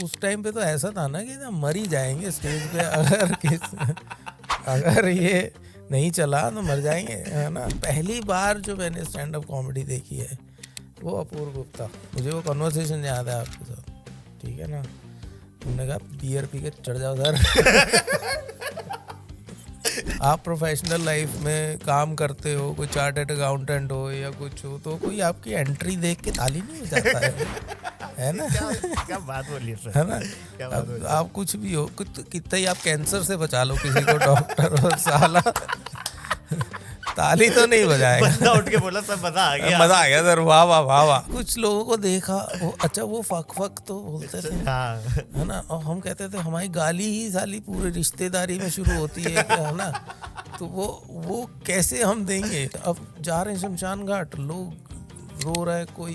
उस टाइम पे तो ऐसा था ना कि ना मर ही जाएंगे स्टेज पे अगर ये नहीं चला तो मर जाएंगे, है ना। पहली बार जो मैंने स्टैंड अप कॉमेडी देखी है वो अपूर्व गुप्ता। मुझे वो कन्वर्सेशन याद है आपके साथ, ठीक है ना। तुमने कहा बियर पी के चढ़ जाओ सर। आप प्रोफेशनल लाइफ में काम करते हो, कोई चार्टर्ड अकाउंटेंट हो या कुछ हो, तो कोई आपकी एंट्री देख के ताली नहीं बजाता है ना। क्या बात बोली सर, है ना। आप कुछ भी हो, कितना ही आप कैंसर से बचा लो किसी को, डॉक्टर और साला ताली तो नहीं बजाएगा। बंदा उठ के बोला सर मजा आ गया, मजा आ गया सर, वाह वाह वाह वाह। कुछ लोगों को देखा वो, अच्छा वो फक तो बोलते थे, है ना। और हम कहते थे हमारी गाली ही साली पूरे रिश्तेदारी में शुरू होती है ना। तो वो कैसे हम देंगे। अब जा रहे हैं शमशान घाट, लोग रो रहा है, कोई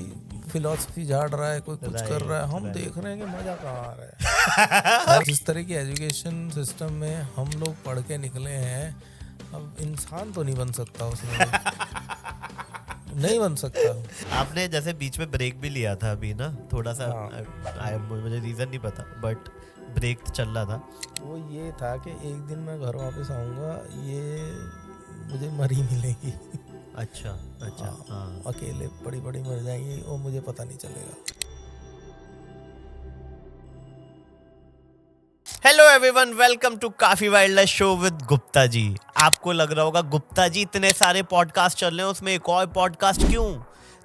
फिलॉसफी झाड़ रहा है, कोई कुछ कर रहा है, हम देख रहे हैं कि मजा कहाँ आ रहा है। जिस तरह की एजुकेशन सिस्टम में हम लोग पढ़ के निकले हैं, अब इंसान तो नहीं बन सकता उसमें। नहीं बन सकता। आपने जैसे बीच में ब्रेक भी लिया था अभी ना, थोड़ा सा मुझे रीजन नहीं पता, बट ब्रेक चल रहा था। वो ये था कि एक दिन मैं घर वापस आऊंगा, ये मुझे मरी मिलेगी। अच्छा अच्छा। हाँ। अकेले बड़ी बड़ी मर जाएंगी और मुझे पता नहीं चलेगा। Hello everyone, welcome to Kaafi wild show with Gupta जी। आपको लग रहा होगा गुप्ता जी इतने सारे पॉडकास्ट चल रहे हैं, उसमें एक और पॉडकास्ट क्यों?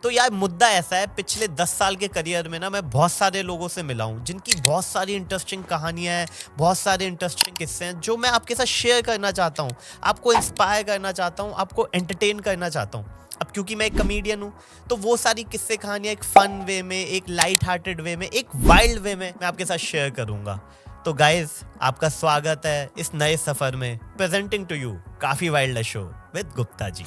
तो यार मुद्दा ऐसा है, पिछले 10 साल के करियर में ना मैं बहुत सारे लोगों से मिला हूँ जिनकी बहुत सारी इंटरेस्टिंग कहानियाँ हैं, बहुत सारे इंटरेस्टिंग किस्से हैं जो मैं आपके साथ शेयर करना चाहता हूँ, आपको इंस्पायर करना चाहता हूँ, आपको एंटरटेन करना चाहता हूँ। अब क्योंकि मैं एक कमेडियन हूँ तो वो सारी किस्से कहानियाँ एक फन वे में, एक लाइट हार्टेड वे में, एक वाइल्ड वे में मैं आपके साथ शेयर करूँगा। तो गाइज, आपका स्वागत है इस नए सफर में। Presenting to you Kaafi wild show with Gupta ji.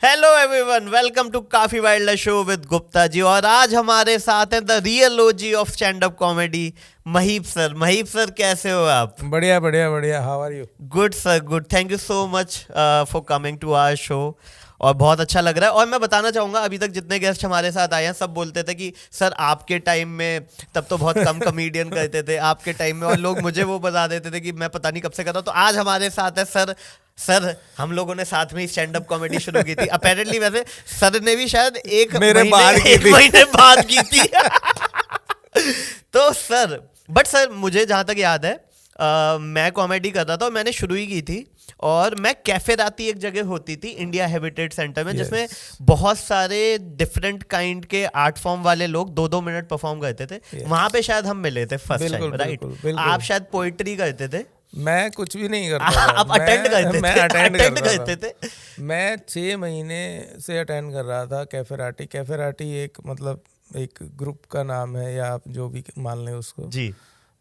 Hello everyone, welcome to Kaafi wild show with Gupta ji. और आज हमारे साथ हैं the real OG of stand up comedy, Maheep sir. Maheep sir, कैसे हो आप? बढ़िया बढ़िया बढ़िया। How are you? Good sir, good. Thank you so much for coming to our show, और बहुत अच्छा लग रहा है। और मैं बताना चाहूँगा, अभी तक जितने गेस्ट हमारे साथ आए हैं सब बोलते थे कि सर आपके टाइम में तब तो बहुत कम कॉमेडियन करते थे आपके टाइम में, और लोग मुझे वो बता देते थे कि मैं पता नहीं कब से कर रहा हूँ। तो आज हमारे साथ है सर। सर, हम लोगों ने साथ में ही स्टैंड अप कॉमेडी शुरू की थी अपेरेंटली। वैसे सर ने भी शायद एक महीने बाद की थी। तो सर, बट सर मुझे जहाँ तक याद है, मैं कॉमेडी कर रहा था और मैंने शुरू ही की थी, और मैं कैफे राती एक जगह होती थी इंडिया हेरिटेज सेंटर में, जिसमें बहुत सारे डिफरेंट काइंड के आर्ट फॉर्म वाले लोग 2-2 मिनट परफॉर्म करते थे। वहां पे शायद हम मिले थे फर्स्ट टाइम, राइट? आप शायद पोइट्री करते थे, मैं कुछ भी नहीं करता था। आप अटेंड करते थे? मैं अटेंड करते थे। मैं 6 महीने से अटेंड कर रहा था कैफेराटी। कैफेराटी एक मतलब एक ग्रुप का नाम है, या आप जो भी मान लें उसको जी।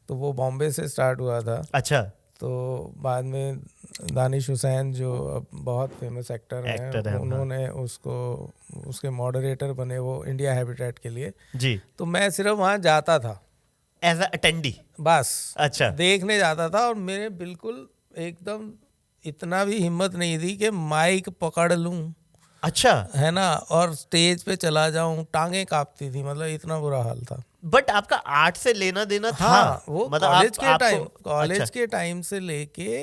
तो वो बॉम्बे से स्टार्ट हुआ था। अच्छा। तो बाद में दानिश हुसैन जो अब बहुत फेमस एक्टर हैं, उन्होंने उसको उसके मॉडरेटर बने, वो इंडिया हैबिटेट के लिए जी। तो मैं सिर्फ वहाँ जाता था एज अटेंडी बस। अच्छा। देखने जाता था, और मेरे बिल्कुल एकदम इतना भी हिम्मत नहीं थी कि माइक पकड़ लूं। अच्छा। है ना, और स्टेज पे चला जाऊं, टांगे कांपती थी, मतलब इतना बुरा हाल था। बट आपका आर्ट से लेना देना था? हाँ, वो मतलब कॉलेज के टाइम से लेके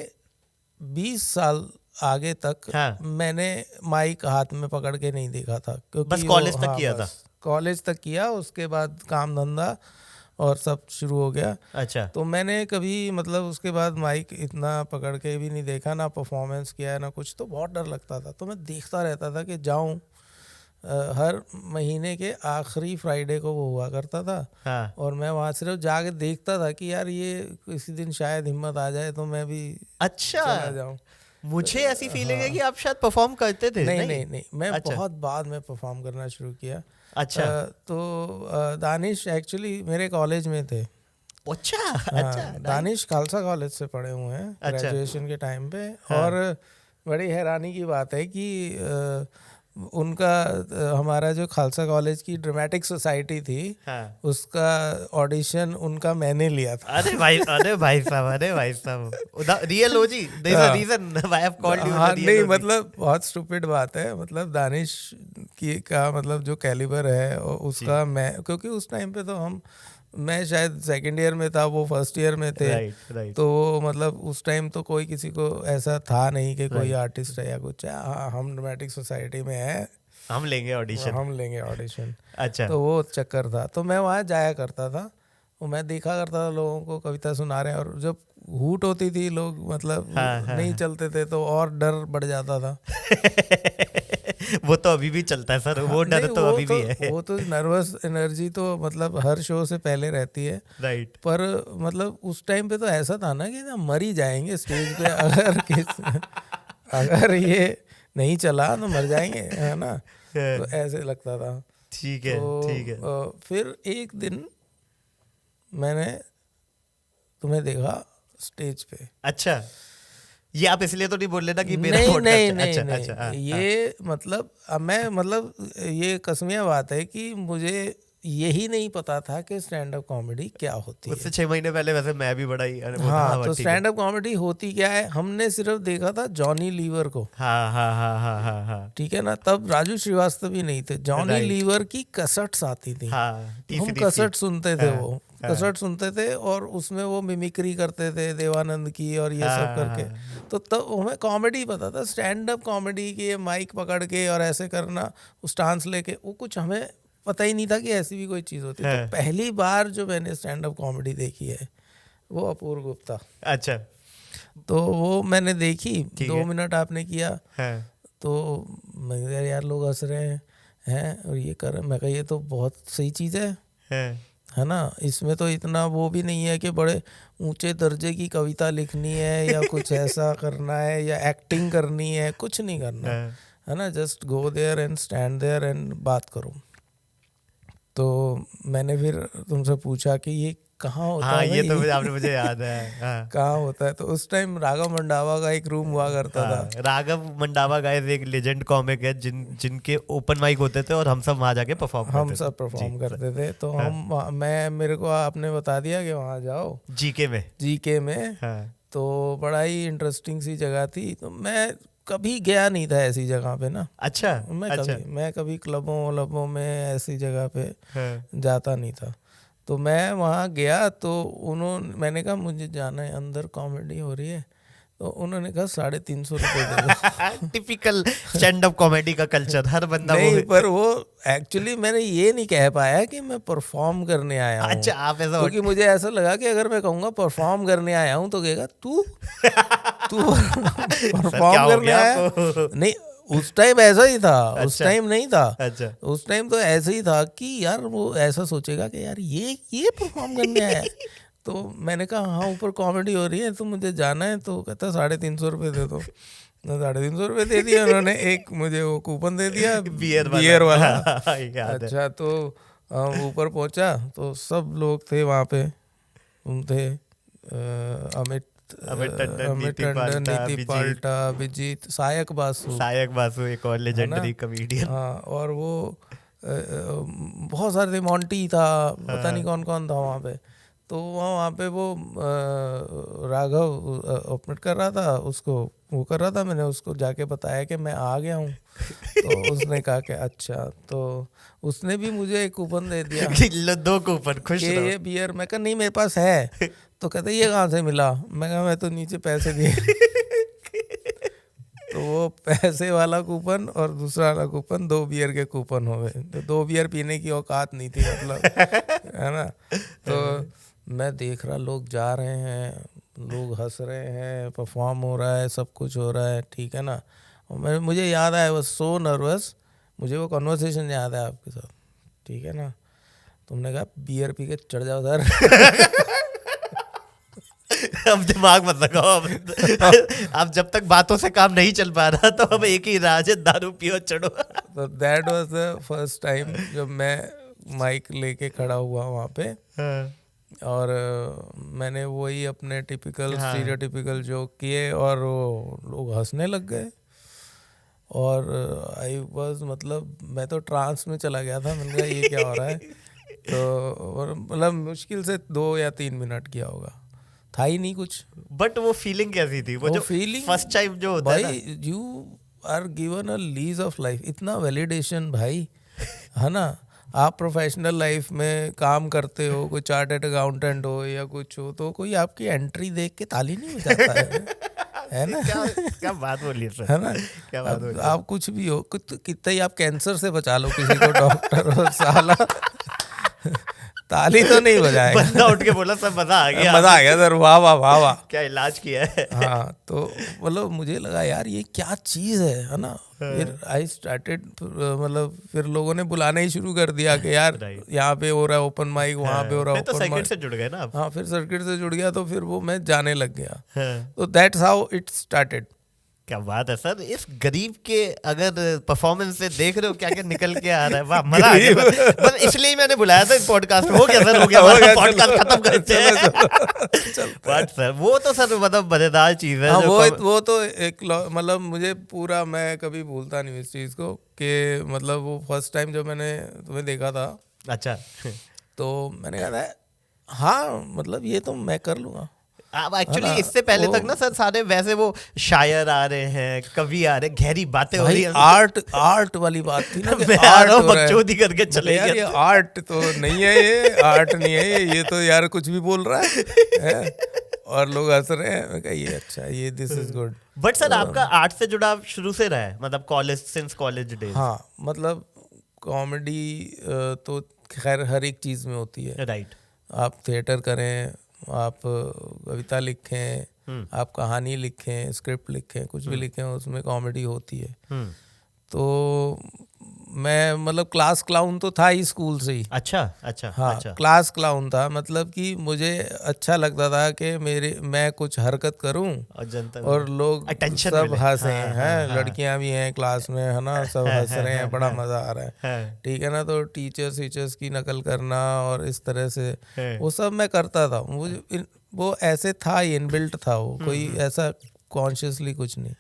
20 साल आगे तक मैंने माइक हाथ में पकड़ के नहीं देखा था, क्योंकि बस कॉलेज तक किया था। कॉलेज तक किया, उसके बाद काम धंधा और सब शुरू हो गया। अच्छा। तो मैंने कभी मतलब उसके बाद माइक इतना पकड़ के भी नहीं देखा, ना परफॉर्मेंस किया है ना कुछ। तो बहुत डर लगता था, तो मैं देखता रहता था कि जाऊं। हर महीने के आखिरी फ्राइडे को वो हुआ करता था। हाँ। और मैं वहाँ सिर्फ जाके देखता था कि यार ये किसी दिन शायद हिम्मत आ जाए तो मैं भी चला जाऊं। मुझे ऐसी फीलिंग है कि आप शायद परफॉर्म करते थे। नहीं, मैं बहुत बाद में परफॉर्म करना शुरू किया। अच्छा। तो दानिश एक्चुअली मेरे कॉलेज में थे। अच्छा। दानिश खालसा कॉलेज से पढ़े हुए हैं ग्रेजुएशन के टाइम पे। हाँ। और बड़ी हैरानी की बात है कि उनका हमारा जो खालसा कॉलेज की ड्रामेटिक सोसाइटी थी, हाँ। उसका ऑडिशन उनका मैंने लिया था। अरे भाई साहब real OG, there is a reason why I have called you the हाँ रियल नहीं ओजी। मतलब बहुत स्टूपिड बात है, मतलब दानिश की का मतलब जो कैलिबर है और उसका, मैं क्योंकि उस टाइम पे तो मैं शायद सेकंड ईयर में था, वो फर्स्ट ईयर में थे। राइट। तो मतलब उस टाइम तो कोई किसी को ऐसा था नहीं कि कोई Right. आर्टिस्ट है या कुछ है। हाँ, हम ड्रामेटिक सोसाइटी में हैं, हम लेंगे ऑडिशन। हम लेंगे ऑडिशन। अच्छा। तो वो चक्कर था, तो मैं वहाँ जाया करता था, वो मैं देखा करता था लोगों को कविता सुना रहे हैं, और जब हूट होती थी लोग मतलब हाँ, नहीं चलते थे तो और डर बढ़ जाता था। वो तो अभी भी चलता है सर, वो डर नहीं, तो अभी भी है। वो तो नर्वस एनर्जी तो मतलब हर शो से पहले रहती है। राइट। पर मतलब उस टाइम पे तो ऐसा था ना कि ना मर ही जाएंगे स्टेज पे अगर ये नहीं चला तो मर जाएंगे, है ना। तो ऐसे लगता था। ठीक है, तो ठीक है। फिर एक दिन मैंने तुम्हें देखा स्टेज पे। अच्छा, ये आप इसलिए तो नहीं बोल लेना कि मेरा नहीं podcast नहीं है। नहीं अच्छा, नहीं अच्छा, हाँ, ये मतलब अब मैं मतलब ये कसमिया बात है कि मुझे यही नहीं पता था कि स्टैंड अप कॉमेडी क्या होती उससे है। 6 महीने पहले वैसे मैं भी बड़ा ही वो था। हाँ, तो ठीक है। स्टैंड अप कॉमेडी होती क्या है, हमने सिर्फ देखा था जॉनी लीवर को। हाँ। ठीक है ना, तब राजू श्रीवास्तव भी नहीं थे। Johnny Right. लीवर की कसट्स आती थी, हाँ, तो हम TCDC। कसट सुनते थे। हाँ, वो हाँ। कसट सुनते थे और उसमें वो मिमिक्री करते थे देवानंद की और ये सब करके। हाँ। तो तब हमें कॉमेडी पता था, स्टैंड अप कॉमेडी की माइक पकड़ के और ऐसे करना, उस डांस लेके, वो कुछ हमें पता ही नहीं था कि ऐसी भी कोई चीज़ होती है। हाँ। तो पहली बार जो मैंने स्टैंड अप कॉमेडी देखी है वो अपूर्व गुप्ता। अच्छा। तो वो मैंने देखी, ठीक 2 है। मिनट आपने किया, हाँ, तो मैं कहा, यार लोग हंस रहे हैं और ये कर रहे हैं। मैं कहा ये तो बहुत सही चीज़ हाँ, है ना। इसमें तो इतना वो भी नहीं है कि बड़े ऊंचे दर्जे की कविता लिखनी है या कुछ ऐसा करना है या एक्टिंग करनी है, कुछ नहीं करना हाँ। है ना। Just go there and stand there and बात करो। तो मैंने फिर तुमसे पूछा कि ये कहाँ होता हाँ, है ये तो भाई? आपने मुझे याद है। हाँ। कहाँ होता है? तो उस टाइम राघव मंडावा का एक रूम हुआ करता था। हाँ, राघव मंडावा गाइस एक लेजेंड कॉमिक है जिनके ओपन माइक होते थे और हम सब वहां जाके परफॉर्म करते थे। हम सब परफॉर्म करते थे। तो हाँ। मेरे को आपने बता दिया कि वहाँ जाओ, जीके में। जीके में। हाँ। तो बड़ा ही इंटरेस्टिंग सी जगह थी। तो मैं कभी गया नहीं था ऐसी जगह पे ना। अच्छा। मैं कभी क्लबों में ऐसी जगह पे हाँ। जाता नहीं था। तो मैं वहाँ गया, तो मैंने कहा मुझे जाना है, अंदर कॉमेडी हो रही है। तो उन्होंने कहा 350 रुपये दे दो। टिपिकल स्टैंड अप कॉमेडी का कल्चर, हर बंदा नहीं, पर वो एक्चुअली मैंने ये नहीं कह पाया कि मैं परफॉर्म करने आया हूँ। अच्छा, आप ऐसा क्योंकि मुझे ऐसा लगा कि अगर मैं कहूँगा परफॉर्म करने आया हूँ तो कहेगा तू परफॉर्म करने आया। नहीं, उस टाइम ऐसा ही था। उस टाइम नहीं था। अच्छा। उस टाइम तो ऐसे ही था कि यार वो ऐसा सोचेगा कि यार ये परफॉर्म करने आया है। तो मैंने कहा हाँ, ऊपर कॉमेडी हो रही है तो मुझे जाना है। तो कहता 350 रुपये दे दो। 350 रुपये दे दिया उन्होंने। एक मुझे वो कूपन दे दिया बियर वाला। याद है। अच्छा, तो ऊपर पहुंचा तो सब लोग थे वहाँ पे। तुम थे, अमित टंडन, नीति नीति पाल्टा, पाल्टा, अभिजीत, सायक बासु, एक और लेजेंडरी कॉमेडियन। हाँ, और वो बहुत सारे थे, मोंटी था, पता नहीं कौन कौन था वहाँ पे। तो वहाँ पे वो राघव ऑपरेट कर रहा था, उसको वो कर रहा था। मैंने उसको जाके बताया कि मैं आ गया हूँ। तो उसने कहा कि अच्छा। तो उसने भी मुझे एक कूपन दे दिया लो 2 कूपन, खुश कि रहो। ये बियर। मैं कहा नहीं, मेरे पास है। तो कहते ये कहाँ से मिला? मैं कहा मैं तो नीचे पैसे दिए। तो वो पैसे वाला कूपन और दूसरा वाला कूपन 2 बियर के कूपन हो गए। तो 2 बियर पीने की औकात नहीं थी मतलब, है ना। तो मैं देख रहा, लोग जा रहे हैं, लोग हंस रहे हैं, परफॉर्म हो रहा है, सब कुछ हो रहा है, ठीक है ना। और मुझे याद आया, वो सो नर्वस, मुझे वो कन्वर्सेशन याद है आपके साथ, ठीक है ना। तुमने कहा बियर पी के चढ़ जाओ सर। अब दिमाग मत लगाओ। अब जब तक बातों से काम नहीं चल पा रहा तो अब एक ही राज है, दारू पियो चढ़ो। तो that was the first time जब मैं माइक लेके खड़ा हुआ वहाँ पे। और मैंने वही अपने टिपिकल स्टीरियोटिपिकल जोक किए और वो लोग हंसने लग गए। और आई वाज मतलब मैं तो ट्रांस में चला गया था, मैंने कहा ये क्या हो रहा है। तो और मतलब मुश्किल से 2 या 3 मिनट किया होगा, था ही नहीं कुछ। बट वो फीलिंग कैसी थी, वो जो फीलिंग फर्स्ट टाइम जो होता है ना, भाई you are given a lease of life, इतना वैलिडेशन भाई, है ना। आप प्रोफेशनल लाइफ में काम करते हो, कोई चार्टर्ड अकाउंटेंट हो या कुछ हो, तो कोई आपकी एंट्री देख के ताली नहीं बजाता है ना। क्या बात बोली सर, है ना। क्या बात अब बोली। आप कुछ भी हो, कितना ही आप कैंसर से बचा लो किसी को, डॉक्टर हो साला, ताली तो नहीं बजाएगा। बंदा उठ के बोला सर मजा आ गया, मजा आ गया सर, वाह वाह वाह वाह, क्या इलाज किया है। हाँ, तो मतलब मुझे लगा यार ये क्या चीज़ है ना। फिर आई स्टार्टेड, मतलब फिर लोगों ने बुलाना ही शुरू कर दिया कि यार यहाँ पे हो रहा है ओपन माइक, वहाँ पे हो रहा है तो ओपन सर्किट माइक। से जुड़ गए ना आप। हाँ, फिर सर्किट से जुड़ गया, तो फिर वो मैं जाने लग गया। हाँ। तो दैट्स हाउ इट स्टार्टेड। क्या बात है सर, इस गरीब के अगर परफॉर्मेंस से देख रहे हो क्या क्या निकल के आ रहा है, वाह मजा आ गया। बस इसलिए ही मैंने बुलाया था इस पॉडकास्ट में। हो गया सर, हो गया, पॉडकास्ट खत्म करते हैं। बट सर वो तो सर मतलब मजेदार चीज है। हाँ, वो तो एक मतलब मुझे पूरा, मैं कभी भूलता नहीं इस चीज़ को कि मतलब वो फर्स्ट टाइम जब मैंने तुम्हें देखा था, अच्छा, तो मैंने कहा था हाँ मतलब ये तो मैं कर लूँगा। अब एक्चुअली इससे पहले तक ना सर सारे वैसे वो शायर आ रहे हैं, कवि आ रहे हैं, गहरी बातें हो रही हैं। आर्ट वाली बात थी ना, मैं आ रहा हूँ बकचोदी करके चले यार, ये आर्ट तो नहीं है, ये आर्ट नहीं है, ये तो यार कुछ भी बोल रहा है? और लोग हंस रहे हैं। मैं कहा ये अच्छा, ये this is good. But sir आपका आर्ट से जुड़ाव शुरू से रहा है, मतलब कॉलेज, सिंस कॉलेज डेज? हाँ, मतलब कॉमेडी तो खैर हर एक चीज़ में होती है, राइट। आप थिएटर करें, आप कविता लिखें, आप कहानी लिखें, स्क्रिप्ट लिखें, कुछ भी लिखें, उसमें कॉमेडी होती है। तो मैं मतलब क्लास क्लाउन तो था ही स्कूल से ही। अच्छा अच्छा। हाँ, अच्छा। क्लास क्लाउन था, मतलब कि मुझे अच्छा लगता था कि मैं कुछ हरकत करूं और लोग सब हंसे हैं। लड़कियां भी हैं क्लास में, है ना, सब हंस रहे हैं, बड़ा मजा आ रहा है, ठीक है ना। तो टीचर्स की नकल करना और इस तरह से वो सब मैं करता था। मुझे वो ऐसे था, इनबिल्ट था वो, कोई ऐसा कॉन्शियसली कुछ नहीं।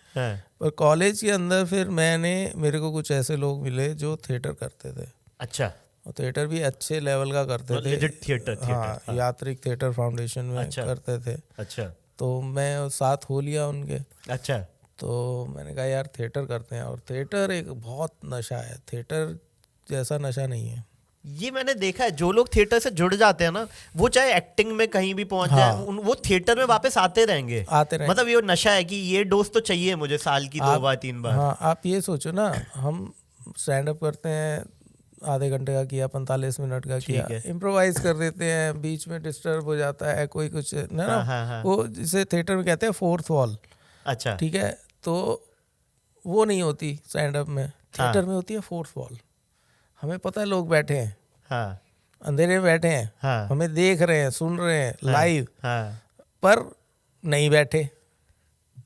पर कॉलेज के अंदर फिर मेरे को कुछ ऐसे लोग मिले जो थिएटर करते थे। अच्छा। और थिएटर भी अच्छे लेवल का करते थे। थिएटर, हाँ, यात्रिक थिएटर फाउंडेशन में करते थे। अच्छा। तो मैं साथ हो लिया उनके। अच्छा। तो मैंने कहा यार थिएटर करते हैं, और थिएटर एक बहुत नशा है, थिएटर जैसा नशा नहीं है। ये मैंने देखा है, जो लोग थिएटर से जुड़ जाते हैं ना, वो चाहे एक्टिंग में कहीं भी पहुंच जाए, वो थिएटर में वापस आते रहेंगे। मतलब ये नशा है कि ये डोज तो चाहिए मुझे साल की 2 बार 3 बार। हाँ, आप ये सोचो ना, हम स्टैंड अप करते हैं, आधे घंटे का किया, 45 मिनट का किया, इम्प्रोवाइज कर देते हैं, बीच में डिस्टर्ब हो जाता है कोई कुछ ना, वो जिसे थिएटर में कहते हैं फोर्थ वॉल। अच्छा। ठीक है, तो वो नहीं होती स्टैंड अप में, थिएटर में होती है फोर्थ वॉल। हमें पता है लोग बैठे हैं, हाँ, अंधेरे में बैठे हैं, हाँ, हमें देख रहे हैं, सुन रहे हैं, हाँ, लाइव, हाँ, पर नहीं बैठे,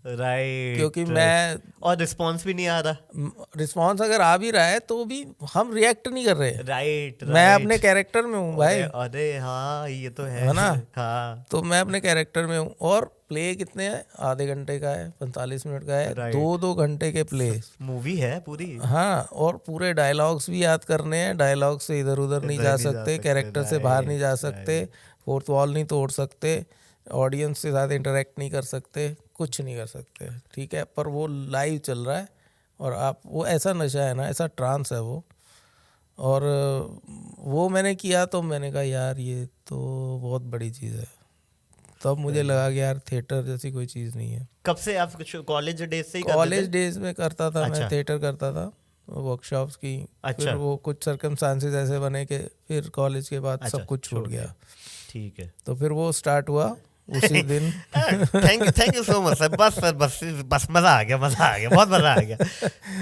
राइट, क्योंकि मैं, और रिस्पांस भी नहीं आ रहा। रिस्पांस अगर आ भी रहा है तो भी हम रिएक्ट नहीं कर रहे। राइट, मैं अपने कैरेक्टर में हूँ भाई। अरे हाँ, ये तो है ना। हाँ, तो मैं अपने कैरेक्टर में हूँ। और प्ले कितने हैं, आधे घंटे का है, 45 मिनट का है, 2-2 घंटे के प्ले, मूवी है पूरी। हाँ, और पूरे डायलॉग्स भी याद करने हैं, डायलॉग से इधर उधर नहीं जा सकते, कैरेक्टर से बाहर नहीं जा सकते, फोर्थ वॉल नहीं तोड़ सकते, ऑडियंस के साथ इंटरेक्ट नहीं कर सकते, कुछ नहीं कर सकते, ठीक है। पर वो लाइव चल रहा है, और आप, वो ऐसा नशा है ना, ऐसा ट्रांस है वो। और वो मैंने किया, तो मैंने कहा यार ये तो बहुत बड़ी चीज़ है। तब मुझे लगा कि यार थिएटर जैसी कोई चीज़ नहीं है। कब से आप कॉलेज डेज से ही? कॉलेज डेज में करता था। अच्छा। मैं थिएटर करता था, वर्कशॉप्स की। अच्छा। फिर वो कुछ सर्कमस्टांसेस ऐसे बने कि फिर कॉलेज के बाद सब कुछ छूट गया। ठीक है। तो फिर वो स्टार्ट हुआ उसी दिन। Thank you so much sir. बस मजा आ गया, बहुत मजा आ गया।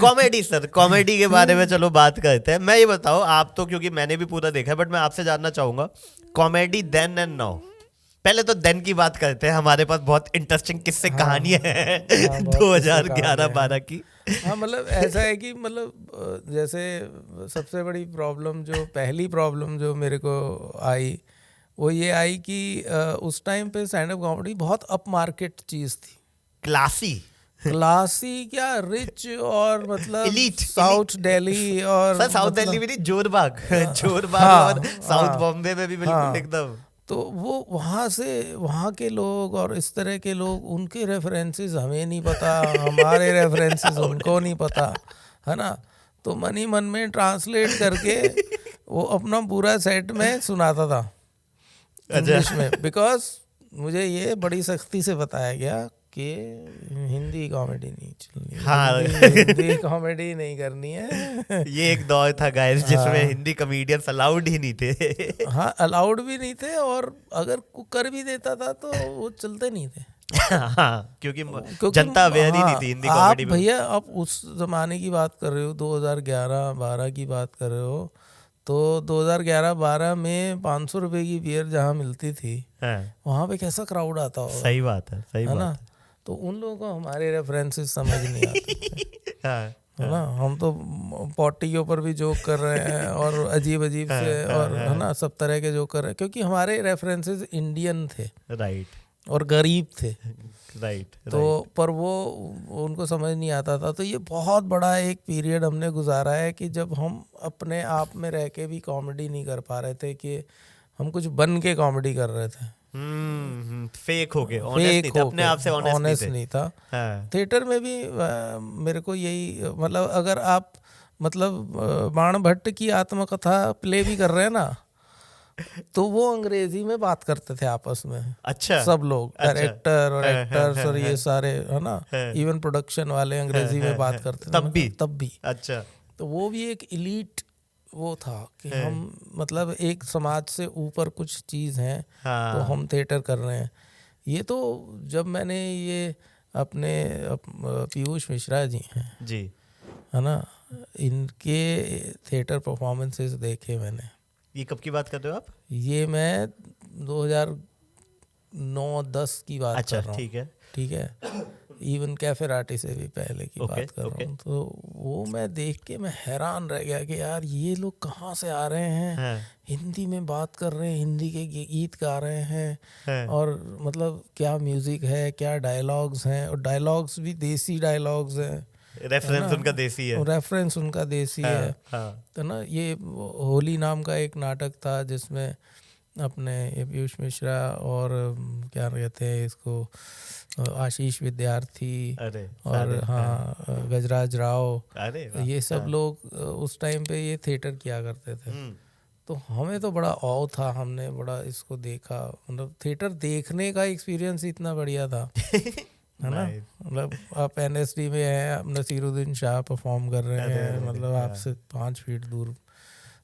कॉमेडी सर, कॉमेडी के बारे में चलो बात करते हैं। मैं ये बताओ, आप तो, क्योंकि मैंने भी पूरा देखा है, बट मैं आपसे जानना चाहूंगा कॉमेडी देन एंड नाउ। पहले तो देन की बात करते हैं, हमारे पास बहुत इंटरेस्टिंग किस्से कहानियां हैं 2011-12 की। हाँ, मतलब ऐसा है कि मतलब जैसे सबसे बड़ी प्रॉब्लम, जो पहली प्रॉब्लम जो मेरे को आई, वो ये आई कि उस टाइम पे स्टैंड अप कॉमेडी बहुत अप मार्केट चीज़ थी, क्लासी। क्लासी क्या, रिच और मतलब Elite, साउथ दिल्ली और सर साउथ मतलब, दिल्ली में नहीं, जोरबाग जोरबाग हाँ, और साउथ हाँ, बॉम्बे में भी बिल्कुल हाँ। एकदम। तो वो वहाँ से, वहाँ के लोग और इस तरह के लोग, उनके रेफरेंसेस हमें नहीं पता, हमारे रेफरेंसेस उनको नहीं पता, है ना। तो मन ही मन में ट्रांसलेट करके वो अपना पूरा सेट में सुनाता था इंग्लिश में, बिकॉज मुझे ये बड़ी सख्ती से बताया गया कि हिंदी कॉमेडी नहीं चलनी है, हाँ। हिंदी कॉमेडी नहीं करनी है। ये एक दौर था गाइस जिसमें हिंदी कॉमेडियंस अलाउड ही नहीं थे। हाँ, अलाउड भी नहीं थे, और अगर कर भी देता था तो वो चलते नहीं थे। हाँ, क्योंकि क्योंकि जनता अवेयर ही नहीं हाँ, थी हिंदी आप कॉमेडी में। भैया आप उस जमाने की बात कर रहे हो, 2011-12 की बात कर रहे हो, तो 2011-12 में 500 रुपए की बियर जहाँ मिलती थी, हाँ, वहाँ पे कैसा क्राउड आता होगा, सही बात है, सही है ना। बात तो उन लोगों को हमारे रेफरेंसेस समझ नहीं आते थे, है। हाँ, है ना। हम तो पॉटी के ऊपर भी जोक कर रहे हैं और अजीब अजीब से, और है ना, सब तरह के जोक कर रहे हैं, क्योंकि हमारे रेफरेंसेस इंडियन थे राइट और गरीब थे। राइट। तो पर वो उनको समझ नहीं आता था। तो ये बहुत बड़ा एक पीरियड हमने गुजारा है कि जब हम अपने आप में रह के भी कॉमेडी नहीं कर पा रहे थे, कि हम कुछ बन के कॉमेडी कर रहे थे, फेक हो गए, ऑनेस्ट नहीं थे, अपने आप से ऑनेस्ट नहीं था। हाँ। थिएटर में भी मेरे को यही, मतलब अगर आप मतलब बाण भट्ट की आत्मकथा प्ले भी कर रहे हैं ना, तो वो अंग्रेजी में बात करते थे आपस में। अच्छा, सब लोग, अच्छा। डायरेक्टर और एक्टर्स और ये सारे, है ना, इवन प्रोडक्शन वाले अंग्रेजी में बात करते थे तब भी। अच्छा। तो वो भी एक इलीट वो था कि हम मतलब एक समाज से ऊपर कुछ चीज़ हैं, तो हम थिएटर कर रहे हैं। ये तो जब मैंने ये अपने पीयूष मिश्रा जी हैं जी, है ना, इनके थिएटर परफॉर्मेंसेस देखे मैंने। ये कब की बात कर रहे हो आप? ये मैं 2009-10 की बात कर रहा हूँ। ठीक है। इवन कैफेराटी से भी पहले की बात कर रहा हूँ। तो वो मैं देख के मैं हैरान रह गया कि यार ये लोग कहाँ से आ रहे हैं, हिंदी में बात कर रहे हैं, हिंदी के गीत गा रहे हैं, और मतलब क्या म्यूजिक है, क्या डायलॉग्स हैं, और डायलॉग्स भी देसी डायलॉग्स हैं, रेफरेंस उनका देसी है, रेफरेंस उनका देसी है। तो ना ये होली नाम का एक नाटक था जिसमें अपने पीयूष मिश्रा और क्या कहते हैं इसको, आशीष विद्यार्थी, और हाँ गजराज राव, ये सब लोग उस टाइम पे ये थिएटर किया करते थे। तो हमें तो बड़ा औ था, हमने बड़ा इसको देखा, मतलब थिएटर देखने का एक्सपीरियंस इतना बढ़िया था, है ना। मतलब आप NSD में हैं, आप नसीरुद्दीन शाह परफॉर्म कर रहे हैं, मतलब आपसे 5 फीट दूर।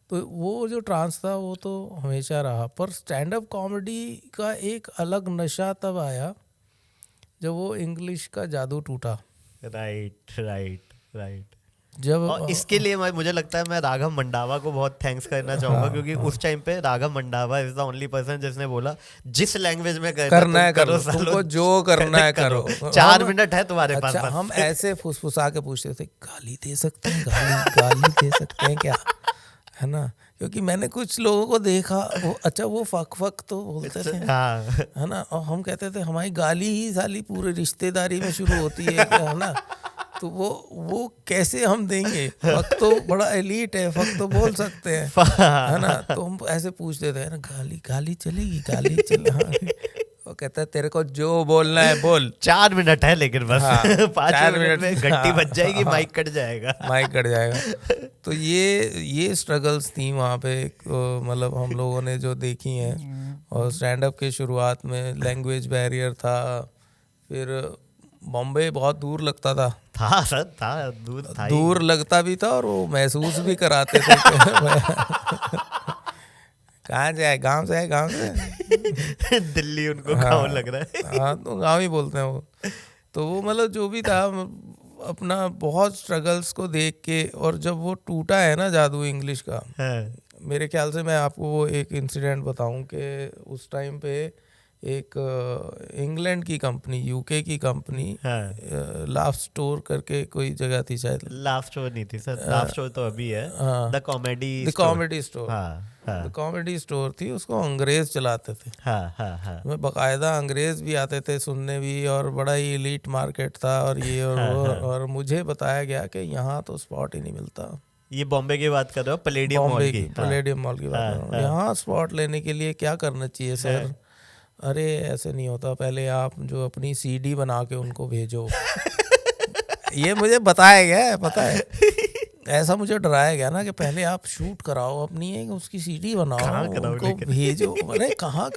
तो वो जो ट्रांस था वो तो हमेशा रहा, पर स्टैंड अप कॉमेडी का एक अलग नशा तब आया जब वो इंग्लिश का जादू टूटा। राइट। जब और इसके लिए मुझे लगता है मैं राघव मंडावा को बहुत थैंक्स करना चाहूंगा, क्योंकि उस टाइम पे Raghav Mandawa is the only person जिसने बोला जिस लैंग्वेज में करना है करो, तुमको जो करना है करो, 4 मिनट है तुम्हारे पास। अच्छा, हम ऐसे फुसफुसा के पूछते थे, गाली दे सकते हैं, गाली दे सकते हैं क्या, है ना। क्योंकि मैंने कुछ लोगों को देखा, वो फक तो बोलते थे, है ना, और हम कहते थे हमारी गाली ही साली पूरे रिश्तेदारी में शुरू होती है, है ना। तो वो कैसे हम देंगे, फक तो बड़ा एलीट है, फक तो बोल सकते हैं, है ना। तो हम ऐसे पूछते थे ना, गाली चलेगी, गाली चले। वो कहता है तेरे को जो बोलना है बोल, 4 मिनट है लेकिन बस। 5 मिनट में घंटी बज जाएगी, माइक कट जाएगा। तो ये स्ट्रगल्स थी वहाँ पे, मतलब हम लोगों ने जो देखी हैं। और स्टैंड अप के शुरुआत में लैंग्वेज बैरियर था, फिर बॉम्बे बहुत दूर लगता था सर, दूर लगता भी था, और वो महसूस भी कराते थे कहाँ से आए, गाँव से दिल्ली उनको गाँव लग रहा है। हाँ, तो गाँव ही बोलते हैं वो। तो वो मतलब जो भी था, अपना बहुत स्ट्रगल्स को देख के, और जब वो टूटा है ना जादू इंग्लिश का, मेरे ख्याल से मैं आपको वो एक इंसिडेंट बताऊं कि उस टाइम पे एक इंग्लैंड की कंपनी, यूके की कंपनी, लाफ स्टोर करके कोई जगह थी शायद। लाफ स्टोर नहीं थी सर, लाफ स्टोर तो अभी है, the comedy store. The comedy store थी, उसको अंग्रेज चलाते थे। मैं बकायदा अंग्रेज भी आते थे सुनने भी, और बड़ा ही एलीट मार्केट था और ये और वो। और मुझे बताया गया कि यहाँ तो स्पॉट ही नहीं मिलता। ये बॉम्बे की बात कर रहे हो, पैलेडियम मॉल की? पैलेडियम मॉल की बात कर रहा हूँ। यहाँ स्पॉट लेने के लिए क्या करना चाहिए सर? अरे ऐसे नहीं होता, पहले आप जो अपनी सीडी बना के उनको भेजो। ये मुझे बताया गया है, पता है, ऐसा मुझे डराया गया ना कि पहले आप शूट कराओ अपनी, एक उसकी सीडी बनाओ, उनको भेजो। अरे कहाँ,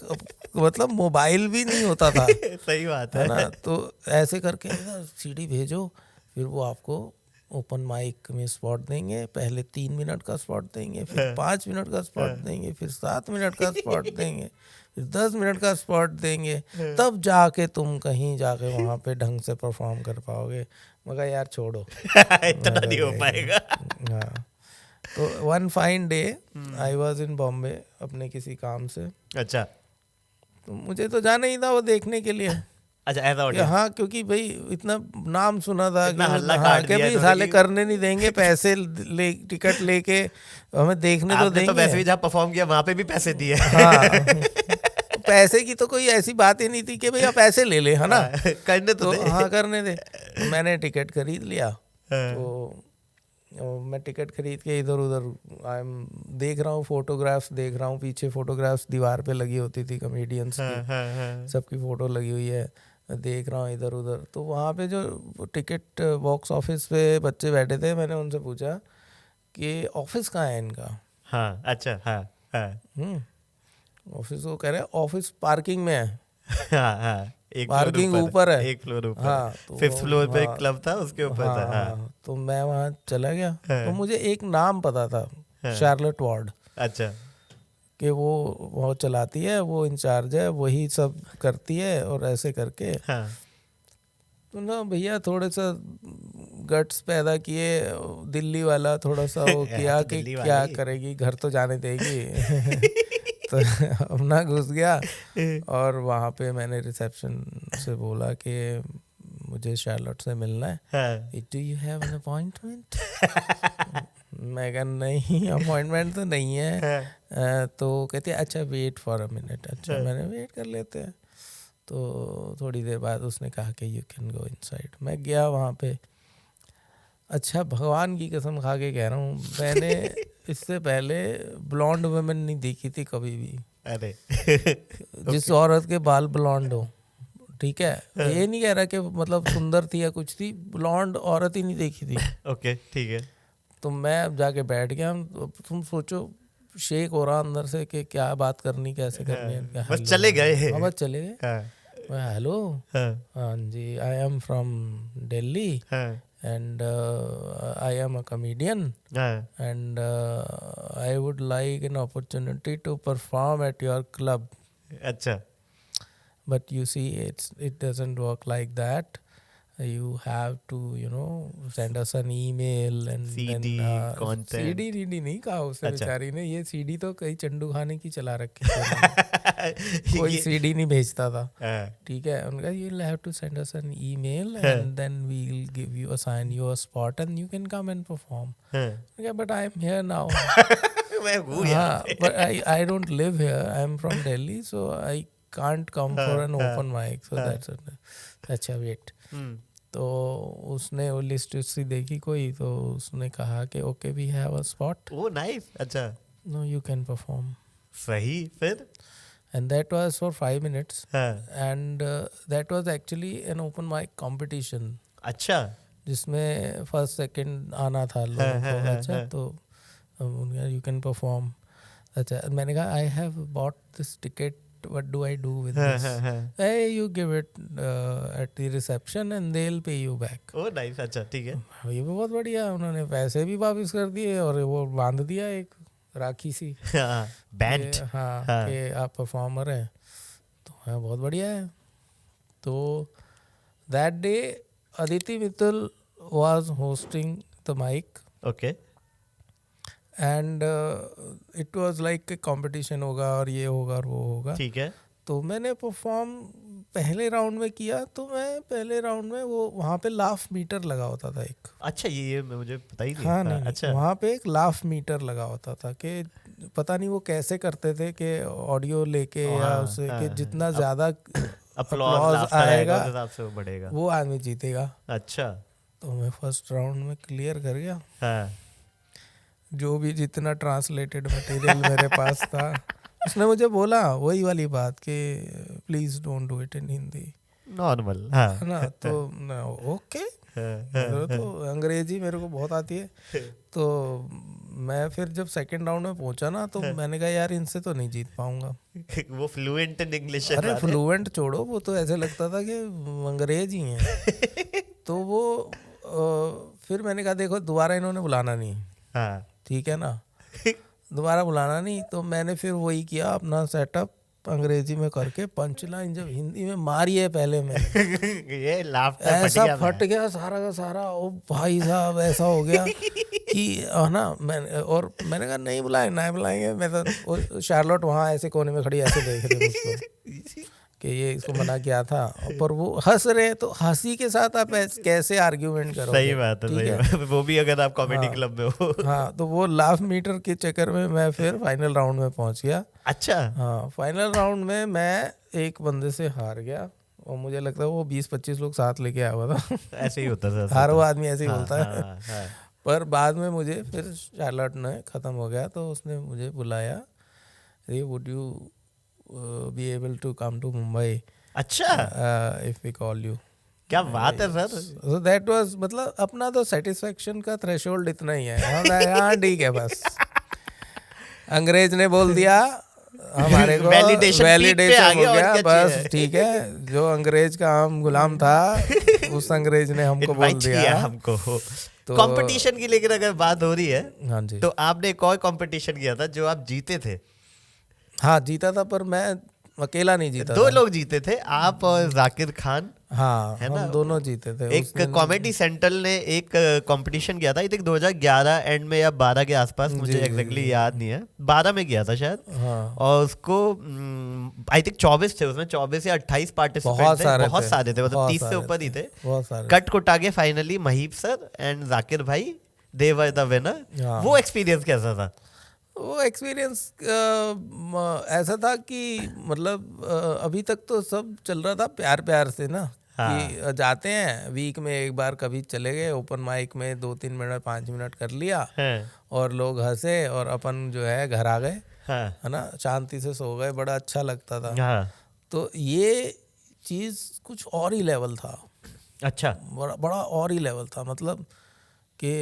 मतलब मोबाइल भी नहीं होता था। सही बात है ना, तो ऐसे करके सीडी भेजो, फिर वो आपको ओपन माइक में स्पॉट देंगे। पहले 3 मिनट का स्पॉट देंगे, फिर 5 मिनट का स्पॉट देंगे, फिर 7 मिनट का स्पॉट देंगे, फिर 10 मिनट का स्पॉट देंगे, तब जाके तुम कहीं जाके वहाँ पे ढंग से परफॉर्म कर पाओगे। मगर यार छोड़ो, इतना नहीं हो पाएगा। हाँ, तो one fine day I was in Bombay अपने किसी काम से। अच्छा, तो मुझे तो जाना ही था वो देखने के लिए। अच्छा, ऐसा हो गया। हाँ, क्योंकि भाई इतना नाम सुना था इतना कि हल्ला हाँ, काट कि दिया भाई तो साले कि- करने नहीं देंगे, पैसे ले टिकट लेके हमें देखने तो आपने देंगे। तो वैसे भी जहाँ परफॉर्म किया वहाँ पे भी पैसे दिए। हाँ, पैसे की तो कोई ऐसी बात ही नहीं थी कि भैया पैसे ले ले, है ना। करने तो दे। हाँ, करने दे। मैंने टिकट खरीद लिया, तो मैं टिकट खरीद के इधर उधर आई एम देख रहा हूँ, फोटोग्राफ्स देख रहा हूँ, पीछे फोटोग्राफ्स दीवार पे लगी होती थी कॉमेडियंस की, सबकी फोटो लगी हुई है, देख रहा हूँ इधर उधर। तो वहाँ पे जो टिकट बॉक्स ऑफिस पे बच्चे बैठे थे, मैंने उनसे पूछा कि ऑफिस कहाँ है इनका। हाँ, अच्छा, हाँ, ऑफिस, वो कह रहे ऑफिस पार्किंग में है। हाँ, एक पार्किंग ऊपर है, एक फ्लोर ऊपर। हाँ, तो 5th फ्लोर पे हाँ, क्लब था, उसके ऊपर हाँ, था। हाँ, तो मैं वहाँ चला गया। तो मुझे एक नाम पता था, शार्लेट वार्ड। अच्छा, कि वो चलाती है, वो इंचार्ज है, वही सब करती है, और ऐसे करके तो ना भैया थोड़े सा गट्स पैदा किए, दिल्ली वाला थोड़ा सा वो किया कि क्या करेगी, घर तो जाने देगी। तो अपना घुस गया, और वहाँ पे मैंने रिसेप्शन से बोला कि मुझे शार्लेट से मिलना है। Do you have an appointment? मैं कहा नहीं, अपॉइंटमेंट तो नहीं है। तो कहते हैं अच्छा वेट फॉर अ मिनट। अच्छा, मैंने वेट कर लेते हैं। तो थोड़ी देर बाद उसने कहा कि यू कैन गो इनसाइड। मैं गया वहाँ पे। अच्छा, भगवान की कसम खा के कह रहा हूँ, मैंने इससे पहले ब्लॉन्ड वुमेन नहीं देखी थी कभी भी। अरे जिस औरत के बाल ब्लॉन्ड हो, ठीक है, ये नहीं कह रहा कि मतलब सुंदर थी या कुछ थी, ब्लॉन्ड औरत ही नहीं देखी थी। ओके, ठीक है। तो मैं अब जाके बैठ गया। तुम सोचो, शेक हो रहा अंदर से कि क्या बात करनी, कैसे करनी है। बस चले गए। बस चले गए। हेलो, हाँ जी, I am from Delhi and I am a comedian and I would like an opportunity to perform at your club. अच्छा, but you see it doesn't work like that. You have to send us an email and CD then content. CD नहीं कहा उसने, बेचारी ने। ये CD तो कई चंडू खाने की चला रखी थी। कोई CD नहीं भेजता था, ठीक है। उनका you'll have to send us an email and then we'll assign you a spot and you can come and perform. Okay, but I am here now. मैं हूँ यहाँ पे। But I don't live here. I am from Delhi, so I can't come for an open mic. So that's it. अच्छा, wait. तो उसने वो list उसकी देखी कोई, तो उसने कहा कि okay we have a spot. Oh nice, अच्छा, नो यू कैन परफॉर्म। सही, फिर and that was for 5 minutes and that was actually an open mic competition. अच्छा, जिसमें फर्स्ट सेकंड आना था लोगों को। अच्छा, तो यू कैन परफॉर्म। अच्छा, मैंने कहा I have bought this ticket, what do I do with this? Hey, you give it at the reception and they'll pay you back. Oh nice, अच्छा, ठीक है। ये बहुत बढ़िया, उन्होंने पैसे भी वापस कर दिए और वो बांध दिया एक राखी सी बैंड। हाँ, कि आप परफॉर्मर हैं। तो हाँ, बहुत बढ़िया है। तो that day Aditi Mittal was hosting the mic. Okay. And it was like competition होगा और ये होगा और वो होगा। ठीक है। तो मैंने परफॉर्म पहले राउंड में किया, तो मैं पहले राउंड में वो वहाँ पे लाफ मीटर लगा होता था एक। अच्छा, ये मुझे पता ही नहीं। हाँ नहीं, अच्छा, वहाँ पे एक लाफ मीटर लगा होता था कि पता नहीं वो कैसे करते थे कि ऑडियो लेके या उससे कि जितना ज्यादा अपलॉज आएगा उस हिसाब से वो बढ़ेगा, वो आदमी जीतेगा। अच्छा, तो मैं फर्स्ट राउंड में क्लियर कर गया। हाँ, जो भी जितना ट्रांसलेटेड मटेरियल मेरे पास था, उसने मुझे बोला वही वाली बात कि please don't do it in Hindi, normal, हाँ, है ना। तो ओके, तो अंग्रेजी मेरे को बहुत आती है। तो मैं फिर जब सेकंड राउंड में पहुंचा ना, तो मैंने कहा यार इनसे तो नहीं जीत पाऊंगा। वो फ्लुएंट इन इंग्लिश। अरे फ्लुएंट छोड़ो, वो तो ऐसे लगता था कि अंग्रेज ही हैं। तो वो फिर मैंने कहा देखो दोबारा इन्होंने बुलाना नहीं, हाँ, ठीक है ना, दोबारा बुलाना नहीं। तो मैंने फिर वही किया, अपना सेटअप अंग्रेजी में करके पंच लाइन जब हिंदी में मारी है पहले में ये लाफ्टर ऐसा फट गया सारा का सारा। ओ भाई साहब ऐसा हो गया कि है ना, मैंने कहा नहीं बुलाएंगे। मैं तो शार्लोट वहाँ ऐसे कोने में खड़ी ऐसे देख रही उसको कि ये इसको मना किया था, पर वो हंस रहे, तो हंसी के साथ आप कैसे आर्ग्यूमेंट करोगे। सही बात है, सही बात है। वो भी अगर आप कॉमेडी क्लब में हो। हाँ, तो वो लाफ मीटर के चक्कर में मैं फिर फाइनल राउंड में पहुंच गया। अच्छा, हाँ, फाइनल राउंड में मैं एक बंदे से हार गया, और मुझे लगता है वो 20-25 लोग साथ लेके आया हुआ था। ऐसे ही होता था, हर वो आदमी ऐसे ही बोलता है। हाँ। पर बाद में मुझे फिर शार्लट ने ख़त्म हो गया, तो उसने मुझे बुलाया, ये would you be able to come to Mumbai, अच्छा, इफ वी कॉल यू। क्या बात है सर। सो दैट वाज, मतलब अपना तो सेटिस्फेक्शन का थ्रेशोल्ड इतना ही है। हाँ ठीक है, बस अंग्रेज ने बोल दिया हमारे को, वैलिडेशन हो गया, बस ठीक है। जो अंग्रेज का हम गुलाम था, उस अंग्रेज ने हमको बोल दिया हमको। तो कंपटीशन की लेकर अगर बात हो रही है, हाँ जी, तो आपने एक और कंपटीशन किया था जो आप जीते थे। हाँ जीता था, पर मैं अकेला नहीं जीता, दो लोग जीते थे, आप और जाकिर खान। हाँ, है हम ना? दोनों जीते थे। एक कॉमेडी सेंट्रल ने एक कंपटीशन किया था, आई थिंक 2011 एंड में या 12 के आसपास, मुझे एग्जैक्टली याद नहीं है, 12 में किया था शायद। हाँ, और उसको आई थिंक 24 थे उसमें, 24 या 28 पार्टिसिपेंट थे, बहुत सारे थे, मतलब 30 से ऊपर ही थे। कट कुटा के finally Mahip sir and Zakir भाई, दे वर द विनर। वो एक्सपीरियंस कैसा था? वो एक्सपीरियंस ऐसा था कि मतलब अभी तक तो सब चल रहा था प्यार प्यार से ना, कि जाते हैं वीक में एक बार, कभी चले गए ओपन माइक में 2-3 मिनट 5 मिनट कर लिया, और लोग हंसे और अपन जो है घर आ गए, है ना, शांति से सो गए, बड़ा अच्छा लगता था। तो ये चीज़ कुछ और ही लेवल था। अच्छा, बड़ा और ही लेवल था, मतलब कि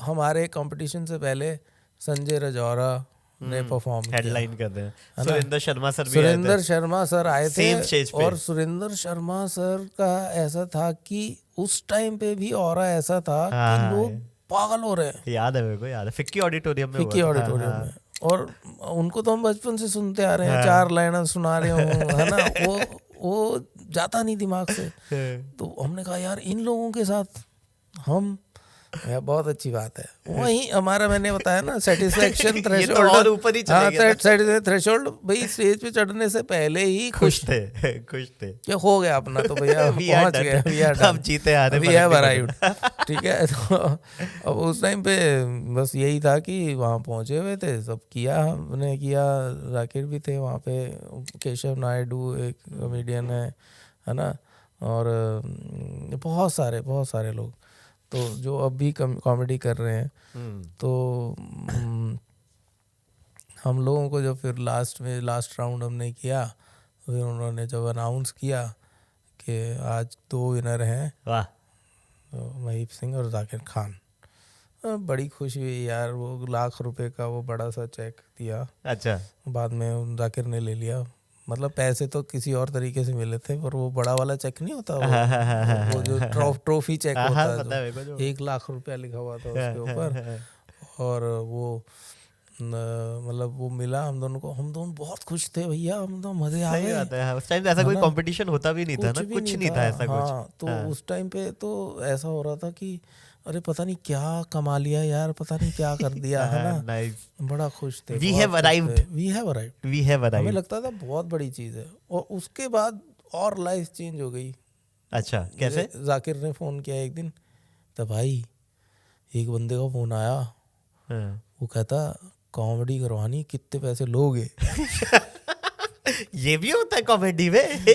हमारे कंपटीशन से पहले संजय रजौरा ने परफॉर्म किया, हेडलाइन कर रहे हैं। सुरेंद्र शर्मा सर भी आए थे। सुरेंद्र शर्मा सर आए थे, और सुरेंद्र शर्मा सर का ऐसा था कि उस टाइम पे भी ऑरा ऐसा था कि लोग पागल हो रहे हैं। याद है मेरे को, याद है, फिक्की ऑडिटोरियम में, में। और उनको तो हम बचपन से सुनते आ रहे हैं, 4 लाइनें सुना रहे हो, है ना, वो जाता नहीं दिमाग से। तो हमने कहा यार इन लोगों के साथ हम, बहुत अच्छी बात है। वही हमारा, मैंने बताया ना, सेटिस्फेक्शन थ्रेशोल्ड और ऊपर ही चले गए। थ्रेशोल्ड भाई, स्टेज पे चढ़ने से पहले ही खुश थे क्या हो गया अपना, तो भैया पहुंच गए, हम जीते आ रहे, वी हैव अराइव्ड, ठीक है। तो अब उस टाइम पे बस यही था कि वहाँ पहुंचे हुए थे, सब किया, हमने किया, जाकिर भी थे वहाँ पे, केशव नायडू एक कॉमेडियन है ना, और बहुत सारे लोग तो जो अब भी कॉमेडी कर रहे हैं। तो हम लोगों को जब फिर लास्ट राउंड हमने किया, फिर उन्होंने जब अनाउंस किया कि आज 2 विनर हैं, तो महीप सिंह और जाकिर खान, बड़ी खुशी हुई यार। वो ₹1,00,000 का वो बड़ा सा चेक दिया। अच्छा, बाद में जाकिर ने ले लिया, मतलब पैसे तो किसी और तरीके से मिले थे, पर वो बड़ा वाला चेक नहीं होता, वो जो ट्रॉफी चेक होता है, 1,00,000 लिखा हुआ था उसके ऊपर। और वो मतलब वो मिला हम दोनों को, हम दोनों बहुत खुश थे भैया, हम तो मजे आ सही गए। बात है, उस टाइम ऐसा कोई कंपटीशन होता भी नहीं था ना, कुछ नहीं था ऐसा कुछ। हाँ, तो उस टाइम पे तो ऐसा हो रहा था कि अरे पता नहीं क्या कमा लिया यार, पता नहीं क्या कर दिया, है ना। नाइस, बड़ा खुश थे, we have arrived, we have arrived, we have हमें अराइव्ड। लगता था बहुत बड़ी चीज़ है। और उसके बाद और लाइफ चेंज हो गई। अच्छा, कैसे? मुझे जाकिर ने फ़ोन किया एक दिन, तो भाई एक बंदे का फ़ोन आया, हाँ। वो कहता कॉमेडी करवानी, कितने पैसे लोगे? ये भी होता है कॉमेडी में?